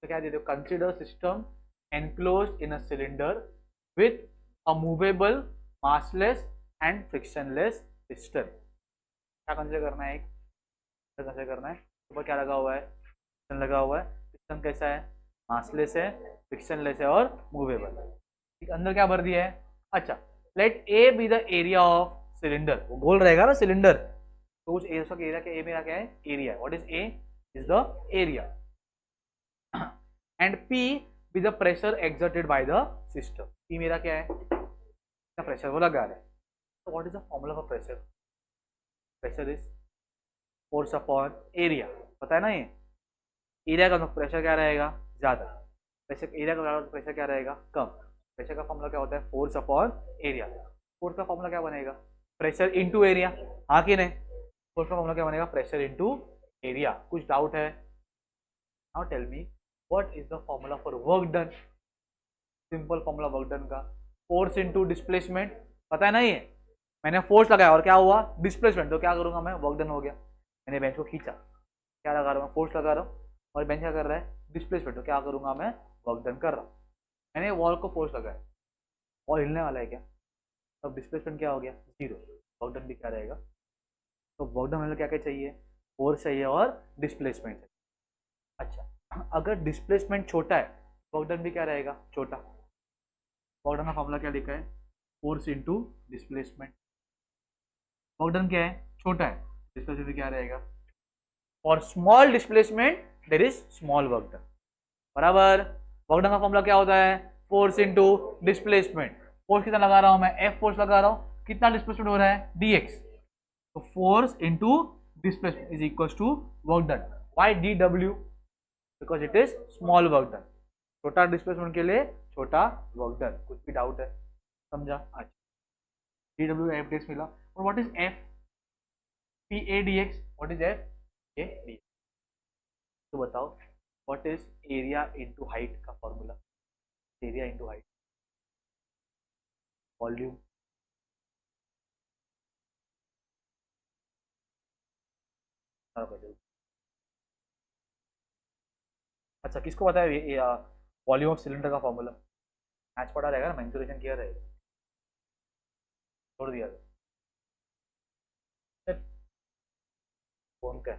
तो क्या दे दो, consider system enclosed in a cylinder with a movable massless and frictionless piston. क्या कंसिडर करना है, एक कंसिडर करना है, ऊपर क्या लगा हुआ है, पिस्टन लगा हुआ है। पिस्टन कैसा है, मासलेस है, फ्रिक्शनलेस है और मूवेबल है। ठीक, अंदर क्या भर दिया है। अच्छा, let A be the area of cylinder, वो गोल रहेगा ना सिलेंडर, तो उस एरिया का एरिया क्या, ए मेरा क्या है, area. What is A, is the area and P be the pressure exerted by the system. P मेरा क्या है, कितना प्रेशर वो लगा रहा है। तो what is the formula for pressure, pressure is force upon area, पता है ना ये। एरिया का प्रेशर क्या रहेगा, ज्यादा, प्रेशर एरिया का प्रेशर क्या रहेगा, कम। प्रेशर का फॉर्मूला क्या होता है, फोर्स अपॉन एरिया। फोर्स का फॉर्मूला क्या बनेगा, प्रेशर इनटू एरिया, हाँ कि नहीं। फोर्स का फॉर्मूला क्या बनेगा, प्रेशर इनटू एरिया। कुछ डाउट है, now tell me what is the formula for work done. Simple formula work done का, फोर्स इनटू डिस्प्लेसमेंट, पता है ना ये। मैंने फोर्स लगाया और क्या हुआ, डिस्प्लेसमेंट, तो क्या करूंगा मैं, वर्क डन हो गया। मैंने बेंच को खींचा, क्या लगा रहा हूँ, फोर्स लगा रहा हूँ, और बेंच क्या कर रहा है, डिस्प्लेसमेंट, तो क्या करूंगा मैं, वर्क डन कर रहा हूँ। मैंने वॉल को फोर्स लगाया, वॉल हिलने वाला है क्या, तब डिस्प्लेसमेंट क्या हो गया, जीरो। वर्क डन भी क्या रहेगा, तो वर्क डन मतलब क्या क्या चाहिए, फोर्स चाहिए और डिस्प्लेसमेंट चाहिए। अच्छा, अगर डिस्प्लेसमेंट छोटा है, वर्क डन भी क्या रहेगा, छोटा। वर्क डन का फॉर्मूला क्या लिखा है, force into displacement. Work done क्या है, छोटा है, डिस्प्लेसमेंट क्या रहेगा, और small displacement there is small work done, बराबर। वर्क डन का फॉर्मूला क्या होता है, फोर्स इंटू डिस्प्लेसमेंट। फोर्स कितना लगा रहा हूं मैं, एफ फोर्स लगा रहा हूं, कितना डिस्प्लेसमेंट हो रहा है, dx। तो force into displacement is equal to work done. Why D W, because it is small work done. छोटा डिस्प्लेसमेंट के लिए छोटा वर्क डन। कुछ भी डाउट है, समझा, अच्छा। D W F D X मिला, और what is F P A D X, what is F A D X. तो बताओ what is area into height का फॉर्मूला, एरिया इंटू हाइट, वॉल्यूम। अच्छा, किसको पता है वॉल्यूम ऑफ सिलेंडर का फॉर्मूला, मैच पढ़ा रहेगा ना, मैंसुरेशन किया रहेगा, छोड़ दिया फोन का।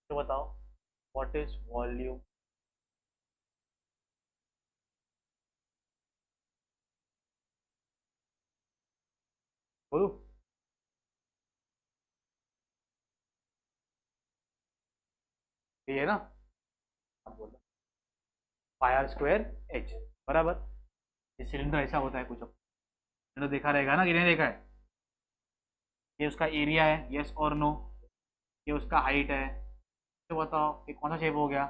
तो बताओ व्हाट इज वॉल्यूम, बोलो। ये है ना, अब बोलो, पाई आर स्क्वायर एच, बराबर। ये सिलेंडर ऐसा होता है कुछ, अब सिलेंडर देखा रहेगा ना कि नहीं देखा है। ये उसका एरिया है, यस और नो। ये उसका हाइट है, तो बताओ ये कौन सा शेप हो गया,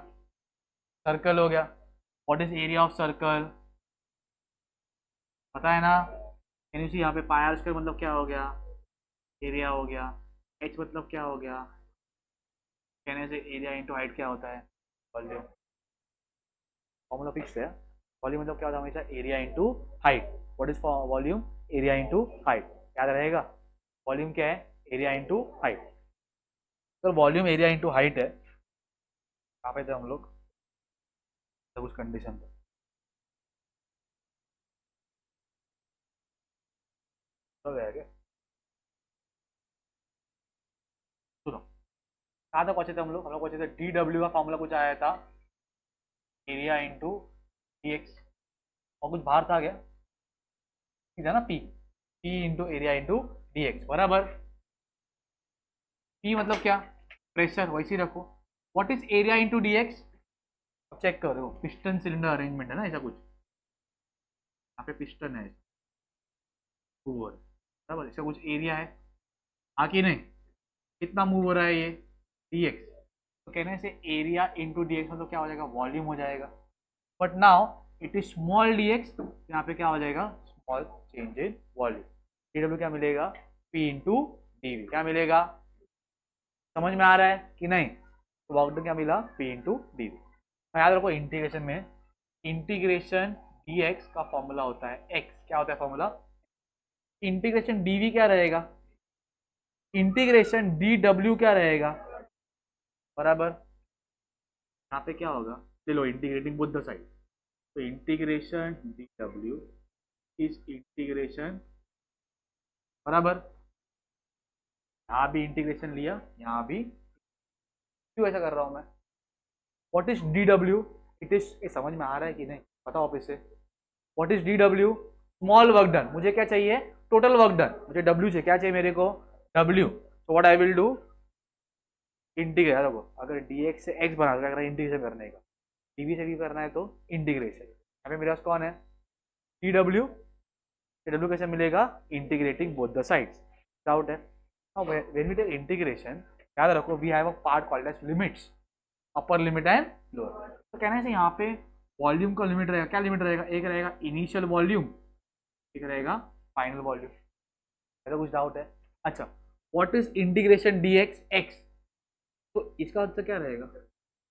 सर्कल हो गया। What is area of circle, पता है ना, कैन यू सी यहाँ पे पाई आर स्क्वायर मतलब क्या हो गया, एरिया हो गया। एच मतलब क्या हो गया, कहने से एरिया इंटू हाइट क्या होता है, वॉल्यूम। फॉर्मूला फिक्स है। वॉल्यूम मतलब क्या होता है, हमेशा area into height. What is volume, area into height, याद रहेगा। वॉल्यूम क्या है, एरिया इंटू हाइट। तो वॉल्यूम एरिया इंटू हाइट है, कहाँ पे थे हम लोग, तो उस कंडीशन पे तो गया क्या। सुनो, कहाँ तक पहुंचे थे हम लोग पहुंचे थे डी डब्ल्यू का फॉर्मूला कुछ आया था, एरिया इंटू डी एक्स, और कुछ बाहर था क्या, ठीक है ना, P, P into area into D x बराबर। पी मतलब क्या, प्रेशर, वैसे ही रखो। What is area into D x, अब चेक करो, पिस्टन सिलेंडर अरेंजमेंट है ना ऐसा कुछ, यहाँ पे पिस्टन है मूव हो रहा है बराबर, इसका कुछ एरिया है, हाँ कि नहीं, कितना मूव हो रहा है ये, डी एक्स। तो कहने से एरिया इंटू डी एक्स मतलब क्या हो जाएगा, वॉल्यूम हो जाएगा। But now it is small D x, यहाँ पे क्या हो जाएगा, small change in volume. D W क्या मिलेगा, पी इंटू डी वी, क्या मिलेगा, समझ में आ रहा है कि नहीं। तो वर्क डन क्या मिला, पी इंटू डी वी। याद रखो इंटीग्रेशन में, इंटीग्रेशन डी एक्स का फॉर्मूला होता है एक्स, क्या होता है फॉर्मूला, इंटीग्रेशन डी वी क्या रहेगा, इंटीग्रेशन डी डब्ल्यू क्या रहेगा बराबर। यहाँ पे क्या होगा, चलो इंटीग्रेटिंग बोथ द साइड, तो integration D W is integration बराबर, यहाँ भी इंटीग्रेशन लिया, यहाँ भी, क्यों ऐसा कर रहा हूँ मैं। What is D W, it is, ये समझ में आ रहा है कि नहीं, बताओ ऑफिस से। What is D W, small work done, मुझे क्या चाहिए, टोटल वर्क डन, मुझे डब्ल्यू चाहिए, क्या चाहिए मेरे को, डब्ल्यू। तो what I will do, integrate, देखो अगर डी एक्स से एक्स बना दो, अगर इंटीग्रेशन करने का, डीवी से भी करना है तो इंटीग्रेशन, यहाँ पे मेरे पास कौन है, डी डब्ल्यू, डब्ल्यू कैसे मिलेगा, integrating both the sides, doubt है। व्हेन वी टेक इंटीग्रेशन, याद रखो we have a part called as limits, upper limit and lower. तो कहना है यहाँ पे वॉल्यूम का लिमिट रहेगा, क्या लिमिट रहेगा, एक रहेगा इनिशियल वॉल्यूम, एक रहेगा फाइनल वॉल्यूम, ऐसा कुछ डाउट है। अच्छा, what is integration D x x, तो इसका आंसर क्या रहेगा,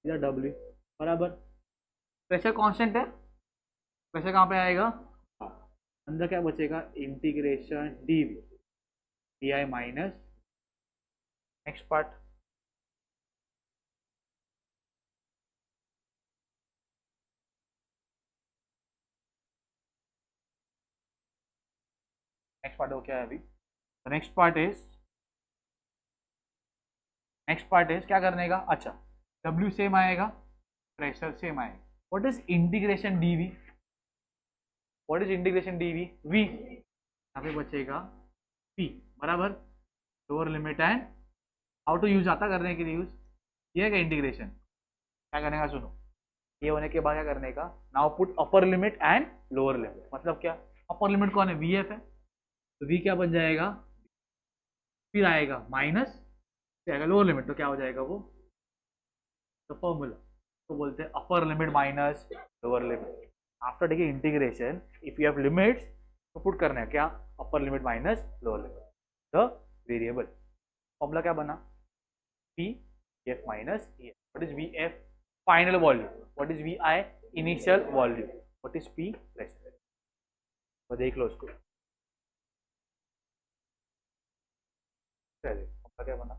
इधर डब्ल्यू बराबर, प्रेशर कांस्टेंट है, प्रेशर कहाँ पे आएगा, अंदर क्या बचेगा, integration D V D I minus, next part, next part हो क्या है अभी, next part is, next part is क्या करने का, अच्छा डब्ल्यू सेम आएगा, प्रेशर सेम आएगा। What is integration D V, what is integration D V, V यहाँ पे बचेगा पी बराबर, lower limit and, how to use आता करने के लिए यूज, ये है इंटीग्रेशन, क्या करने का सुनो, ये होने के बाद क्या करने का, now put upper limit and lower limit, मतलब क्या, अपर लिमिट कौन है, वी एफ है, तो वी क्या बन जाएगा, फिर आएगा माइनस, फिर आएगा लोअर लिमिट, तो क्या हो जाएगा वो, तो फॉर्मूला, तो बोलते हैं upper limit minus lower limit. After taking integration if you have limits, तो पुट करना है क्या, upper limit minus lower limit, the variable, formula क्या बना, P F minus E F. What is V F, final volume, what is V I, initial volume, what is P, pressure. तो देख लो उसको, फॉर्मूला क्या बना,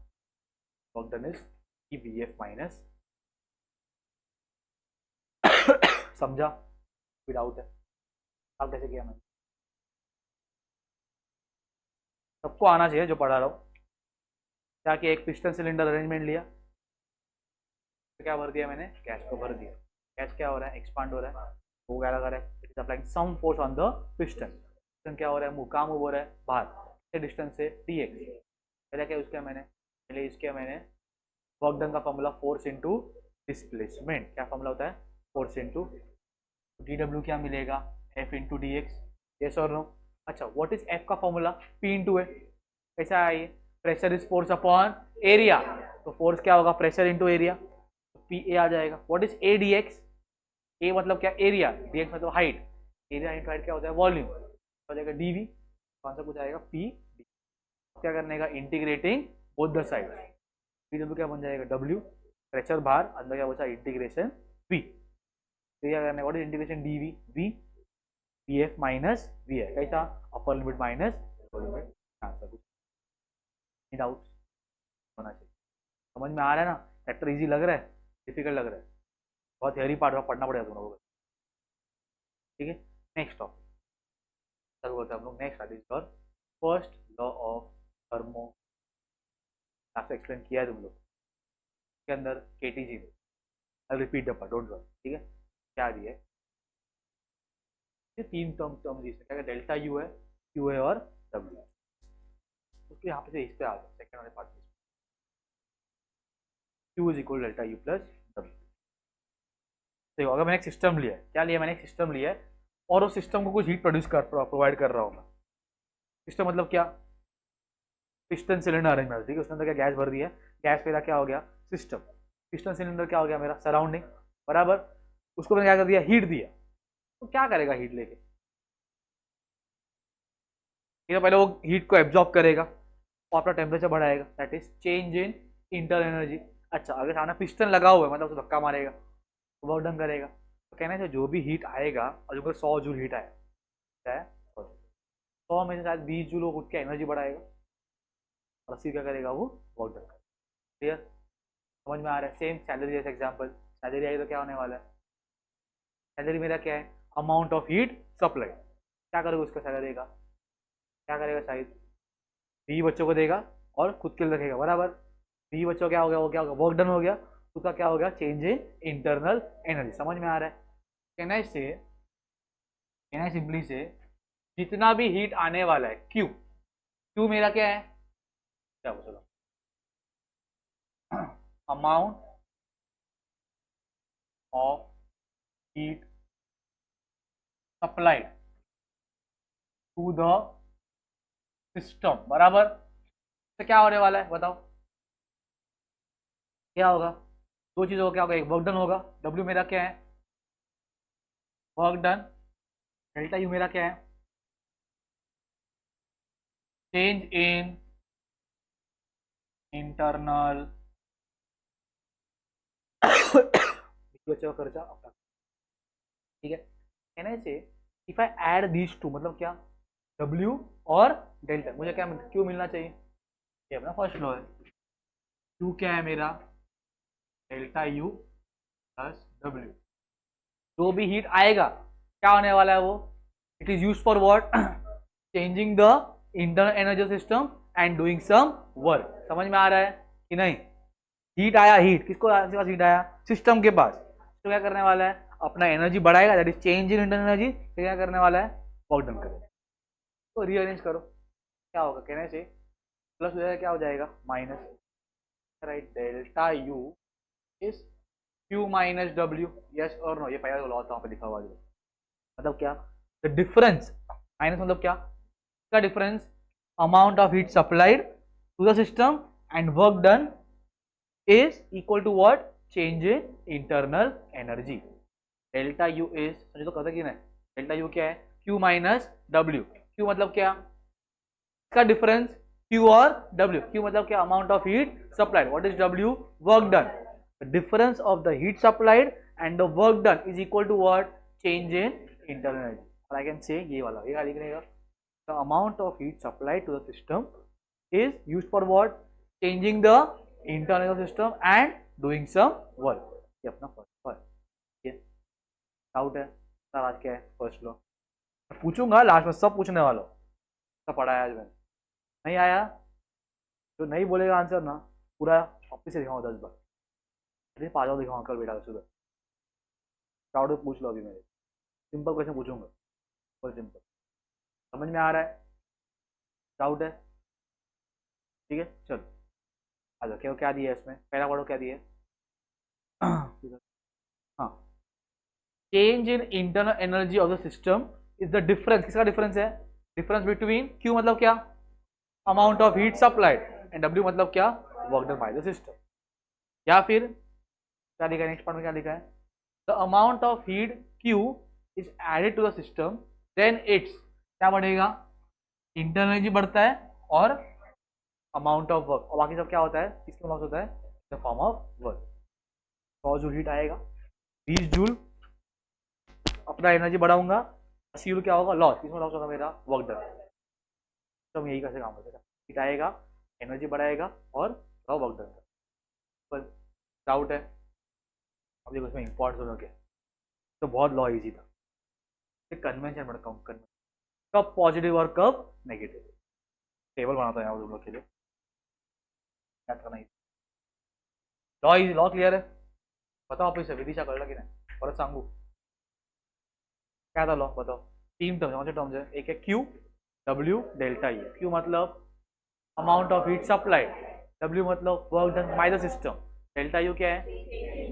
work done is E V F minus, समझा, without है, अब कैसे किया मैंने, सबको आना चाहिए जो पढ़ा रहा हूँ। क्या कि एक पिस्टन सिलेंडर अरेंजमेंट लिया, तो क्या भर दिया मैंने, गैस को भर दिया, गैस क्या हो रहा है, एक्सपांड हो रहा है, वो क्या लगा रहा है, it is applying some force on the piston, piston क्या हो रहा है, मुँह काम हो रहा है बाहर, से डिस्टेंस से डी एक्स, पहले क्या यूज किया मैंने, पहले यूज किया मैंने वर्क डन का फॉर्मूला फोर्स इंटू डिस्प्लेसमेंट, क्या फॉर्मूला होता है, फोर्स इंटू डी डब्ल्यू, क्या मिलेगा, F into D X, yes और नो। अच्छा, व्हाट इज एफ का फॉर्मूला, पी इंटू ए, कैसा है ये, pressure is force upon area, तो फोर्स क्या होगा, प्रेशर इंटू एरिया, तो पी ए आ जाएगा। What is A D X, A मतलब क्या, एरिया, डी एक्स मतलब हाइट, एरिया इंटू हाइट क्या होता है, वॉल्यूम, हो जाएगा डी वी कौन सा कुछ आएगा पी डी, क्या करने का integrating both the side, P W क्या बन जाएगा डब्ल्यू, प्रेशर बाहर, अंदर क्या बचा इंटीग्रेशन वी, तो क्या करने what is integration D V, V V F minus V है, कैसा upper limit minus lower limit, answer कुछ डाउट होना चाहिए। समझ में आ रहा है ना, चैप्टर इजी लग रहा है डिफिकल्ट लग रहा है, बहुत थ्योरी पार्ट पढ़ना पड़ेगा तुम लोगों को, ठीक है। नेक्स्ट टॉपिक शुरू होता है हम लोग, next that is your first law of thermo, आपसे एक्सप्लेन किया है तुम लोग के अंदर केटीजी में, I repeat the part don't worry, ठीक है। क्या दिया है ये तीन टर्म जिसमें क्या डेल्टा यू है, क्यू है और डब्ल्यू है, उसके यहाँ पे से इस पे आ जाओ सेकंड वाले पार्ट में, Q is equal delta U plus W. देखो अगर मैंने एक सिस्टम लिया है, क्या लिया मैंने, एक सिस्टम लिया है और उस सिस्टम को कुछ हीट प्रोवाइड कर रहा हूँ मैं, सिस्टम मतलब क्या, पिस्टन सिलेंडर अरेंजमेंट, ठीक है, उसके अंदर क्या गैस भर दिया है, गैस मेरा क्या हो गया सिस्टम, पिस्टन सिलेंडर क्या हो गया मेरा सराउंडिंग, बराबर, उसको मैंने क्या कर दिया हीट दिया, तो क्या करेगा हीट लेके, ये तो पहले वो हीट को एब्जॉर्ब करेगा और अपना टेम्परेचर बढ़ाएगा, that is change in internal energy. अच्छा अगर सामने पिस्टन लगा हुआ है मतलब उसको धक्का मारेगा तो वर्क डन करेगा, तो कहना है जो भी हीट आएगा, और जो 100 जूल हीट आया है 100 में से शायद 20 जूल वो खुद की एनर्जी बढ़ाएगा और 80 क्या करेगा वो वर्क डन करेगा। क्लियर, समझ में आ रहा है। सेम सैलरी जैसे एग्जाम्पल, सैलरी आई तो क्या होने वाला है, सैलरी मेरा क्या है अमाउंट ऑफ हीट सप्लाई, क्या करोगे उसका सैलरी का, क्या करेगा शायद 20 बच्चों को देगा और खुद के लिए रखेगा, बराबर 20 बच्चों क्या हो गया, वो क्या हो गया वर्क डन हो गया, उसका क्या हो गया चेंज इन इंटरनल एनर्जी। समझ में आ रहा है, कहना है सिंपली से जितना भी हीट आने वाला है क्यू, क्यू मेरा क्या है, क्या बोलो amount of heat supplied to the system, बराबर, तो क्या होने वाला है बताओ, क्या होगा, दो चीजों का क्या होगा, एक वर्क डन होगा, डब्ल्यू मेरा क्या है वर्क डन, डेल्टा यू मेरा क्या है चेंज इन इंटरनल बच्चों का खर्चा अपना, ठीक है। कहने से if I add these two मतलब क्या W और डेल्टा, मुझे क्या क्यों मिलना चाहिए, ये अपना फर्स्ट लॉ है, Q क्या है मेरा डेल्टा U प्लस W, जो भी हीट आएगा क्या होने वाला है वो, it is use for what changing the internal energy system and doing some work. समझ में आ रहा है कि नहीं, हीट आया, हीट किसको पास हीट आया सिस्टम के पास, तो क्या करने वाला है अपना एनर्जी बढ़ाएगा, that is change in internal energy, फिर क्या करने वाला है वर्क डन करेगा, तो रीअरेंज करो क्या होगा, कहने से प्लस हो जाएगा क्या हो जाएगा minus, right, delta U is Q minus W, yes और नो, ये पहला लॉ था वहाँ पे लिखा हुआ है, मतलब क्या द डिफरेंस, माइनस मतलब क्या का difference amount of heat supplied to the system and work done is equal to what change in internal energy, delta U is, समझो तो कहता कि नहीं, डेल्टा यू क्या है क्यू माइनस डब्ल्यू, क्यू मतलब क्या इसका डिफरेंस क्यू और डब्ल्यू, क्यू मतलब क्या amount of heat supplied, what is W work done, the difference of the heat supplied and the work done is equal to what change in internal energy, और I can से ये वाला ये क्या लिखने का, the amount of heat supplied to the system is used for what changing the internal system and doing some work, ये अपना फर्स्ट डाउट है सर, आज क्या है फर्स्ट लॉ, पूछूंगा लास्ट में, सब पूछने वाला सब पढ़ा है आज मैंने, नहीं आया जो नहीं बोलेगा आंसर ना पूरा वापिस से दिखाऊंगा 10 बार, अरे पाँच दिखाऊंगा कल बेटा सुबह, डाउट पूछ लो अभी मेरे, सिंपल क्वेश्चन पूछूंगा, बहुत सिंपल, समझ में आ रहा है, डाउट है, ठीक है चलो आ जाओ, क्या दिया है इसमें, पहला पढ़ो क्या दिया है हाँ, change in internal energy of the system is the difference, किसका डिफरेंस है, डिफरेंस बिटवीन क्यू मतलब क्या amount of heat supplied and W मतलब क्या work done by the system, या फिर क्या लिखा है नेक्स्ट पार्ट में, क्या लिखा है the amount of heat Q is added to the system then it's क्या बढ़ेगा इंटरनल एनर्जी बढ़ता है और अमाउंट ऑफ वर्क, और बाकी सब क्या होता है, किसके लॉस होता है, the form of work. 100 joule heat आएगा, 20 जूल अपना एनर्जी बढ़ाऊंगा, 80 जूल क्या होगा लॉस, किसमें लॉस होगा मेरा, वर्क डन। तो हम यही कैसे काम करते हैं, हीट आएगा, एनर्जी बढ़ाएगा और थोड़ा वर्क डन। पर डाउट है, अब देखो इसमें इंपॉर्टेंट दोनों के, तो बहुत लॉ इजी था, कन्वेंशन बढ़ता हूँ, कब पॉजिटिव और कब नेगेटिव, टेबल बनाता है तुम लोग के लिए, क्या करना है, लॉ इजी, लॉ क्लियर है, बताओ आप इसे विदिशा कळलं की नाही, परत सांगू, क्या था लॉ बताओ, तीन टर्म्स, कौन से टर्म्स है, एक है Q, W, delta E. Q मतलब amount of heat supplied, W मतलब work done by the system, delta U क्या है,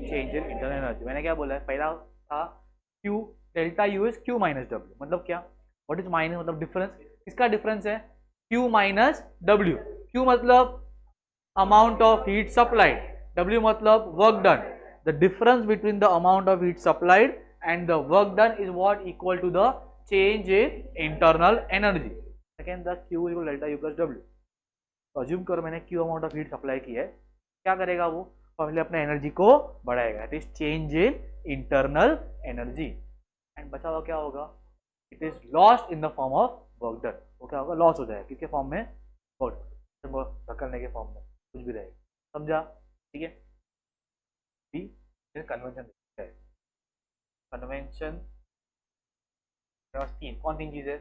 चेंज इन इंटरनल एनर्जी। मैंने क्या बोला है, पहला था Q, delta U is Q minus W, मतलब क्या, व्हाट इज माइनस मतलब डिफरेंस, किसका डिफरेंस है, क्यू माइनस डब्ल्यू। क्यू मतलब amount of heat supplied, W मतलब work done, the difference between the amount of heat supplied and the work done is what equal to the change in internal energy. Second, the Q equal delta U plus W. तो assume करो मैंने Q amount of heat supply की है, क्या करेगा वो, पहले अपने एनर्जी को बढ़ाएगा, it is change in internal energy, and बचा हुआ क्या होगा, it is lost in the form of work done, वो क्या होगा, लॉस हो जाएगा, किसके फॉर्म में, वर्क धक्कलने के फॉर्म में, कुछ भी रहेगा, समझा, ठीक है। बी कन्वेंशन है, कन्वेंशन तीन, कौन तीन चीजें,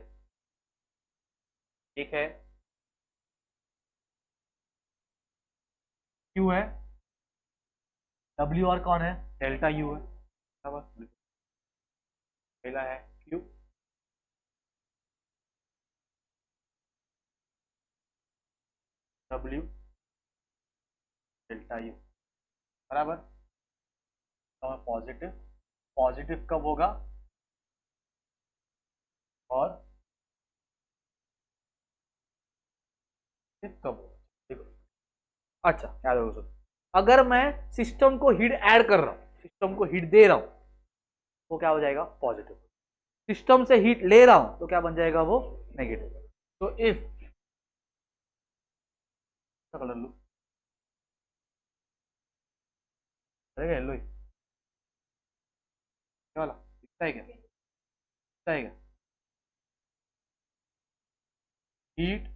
एक है क्यू है, डब्ल्यू और कौन है, डेल्टा यू है, बराबर, पहला है क्यू, डब्ल्यू, डेल्टा यू, बराबर, तो पॉजिटिव, पॉजिटिव कब होगा और कब होगा, देखो, अच्छा याद रखो सुनो, अगर मैं सिस्टम को हीट ऐड कर रहा हूं, सिस्टम को हीट दे रहा हूं, वो क्या हो जाएगा, पॉजिटिव, सिस्टम से हीट ले रहा हूं तो क्या बन जाएगा वो, नेगेटिव। तो इफ कलर लू येलो, क्या वाला दिखता है क्या, दिखता है क्या, heat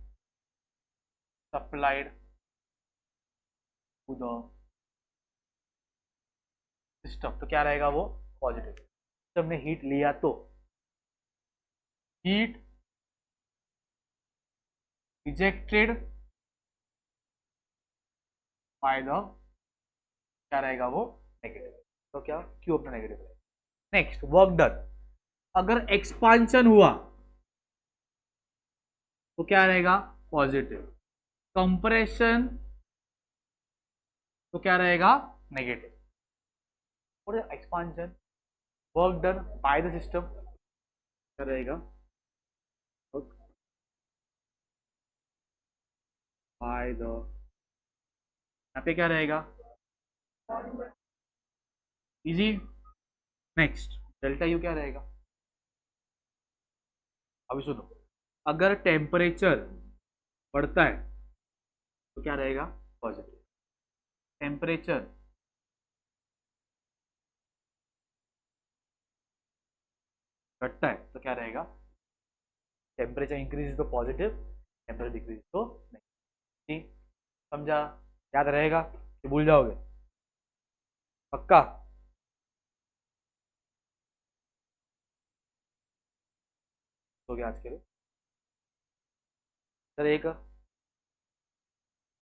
supplied to the system, तो क्या रहेगा वो, पॉजिटिव, सिस्टम ने हीट लिया तो, हीट रिजेक्टेड बाय द, क्या रहेगा वो, नेगेटिव, तो क्या क्यू अपना नेगेटिव रहेगा। नेक्स्ट वर्क डन, अगर एक्सपांशन हुआ तो क्या रहेगा, पॉजिटिव, कंप्रेशन तो क्या रहेगा, नेगेटिव, और expansion, work done by the system, क्या रहेगा, बाय द, यहाँ पे क्या रहेगा, इजी। नेक्स्ट डेल्टा यू क्या रहेगा, अभी सुनो, अगर टेम्परेचर बढ़ता है तो क्या रहेगा, पॉजिटिव, टेम्परेचर घटता है तो क्या रहेगा, टेम्परेचर इंक्रीज तो पॉजिटिव, टेम्परेचर डिक्रीज तो नेगेटिव, समझा, याद रहेगा कि भूल जाओगे, पक्का, तो क्या आज के लिए, सर एक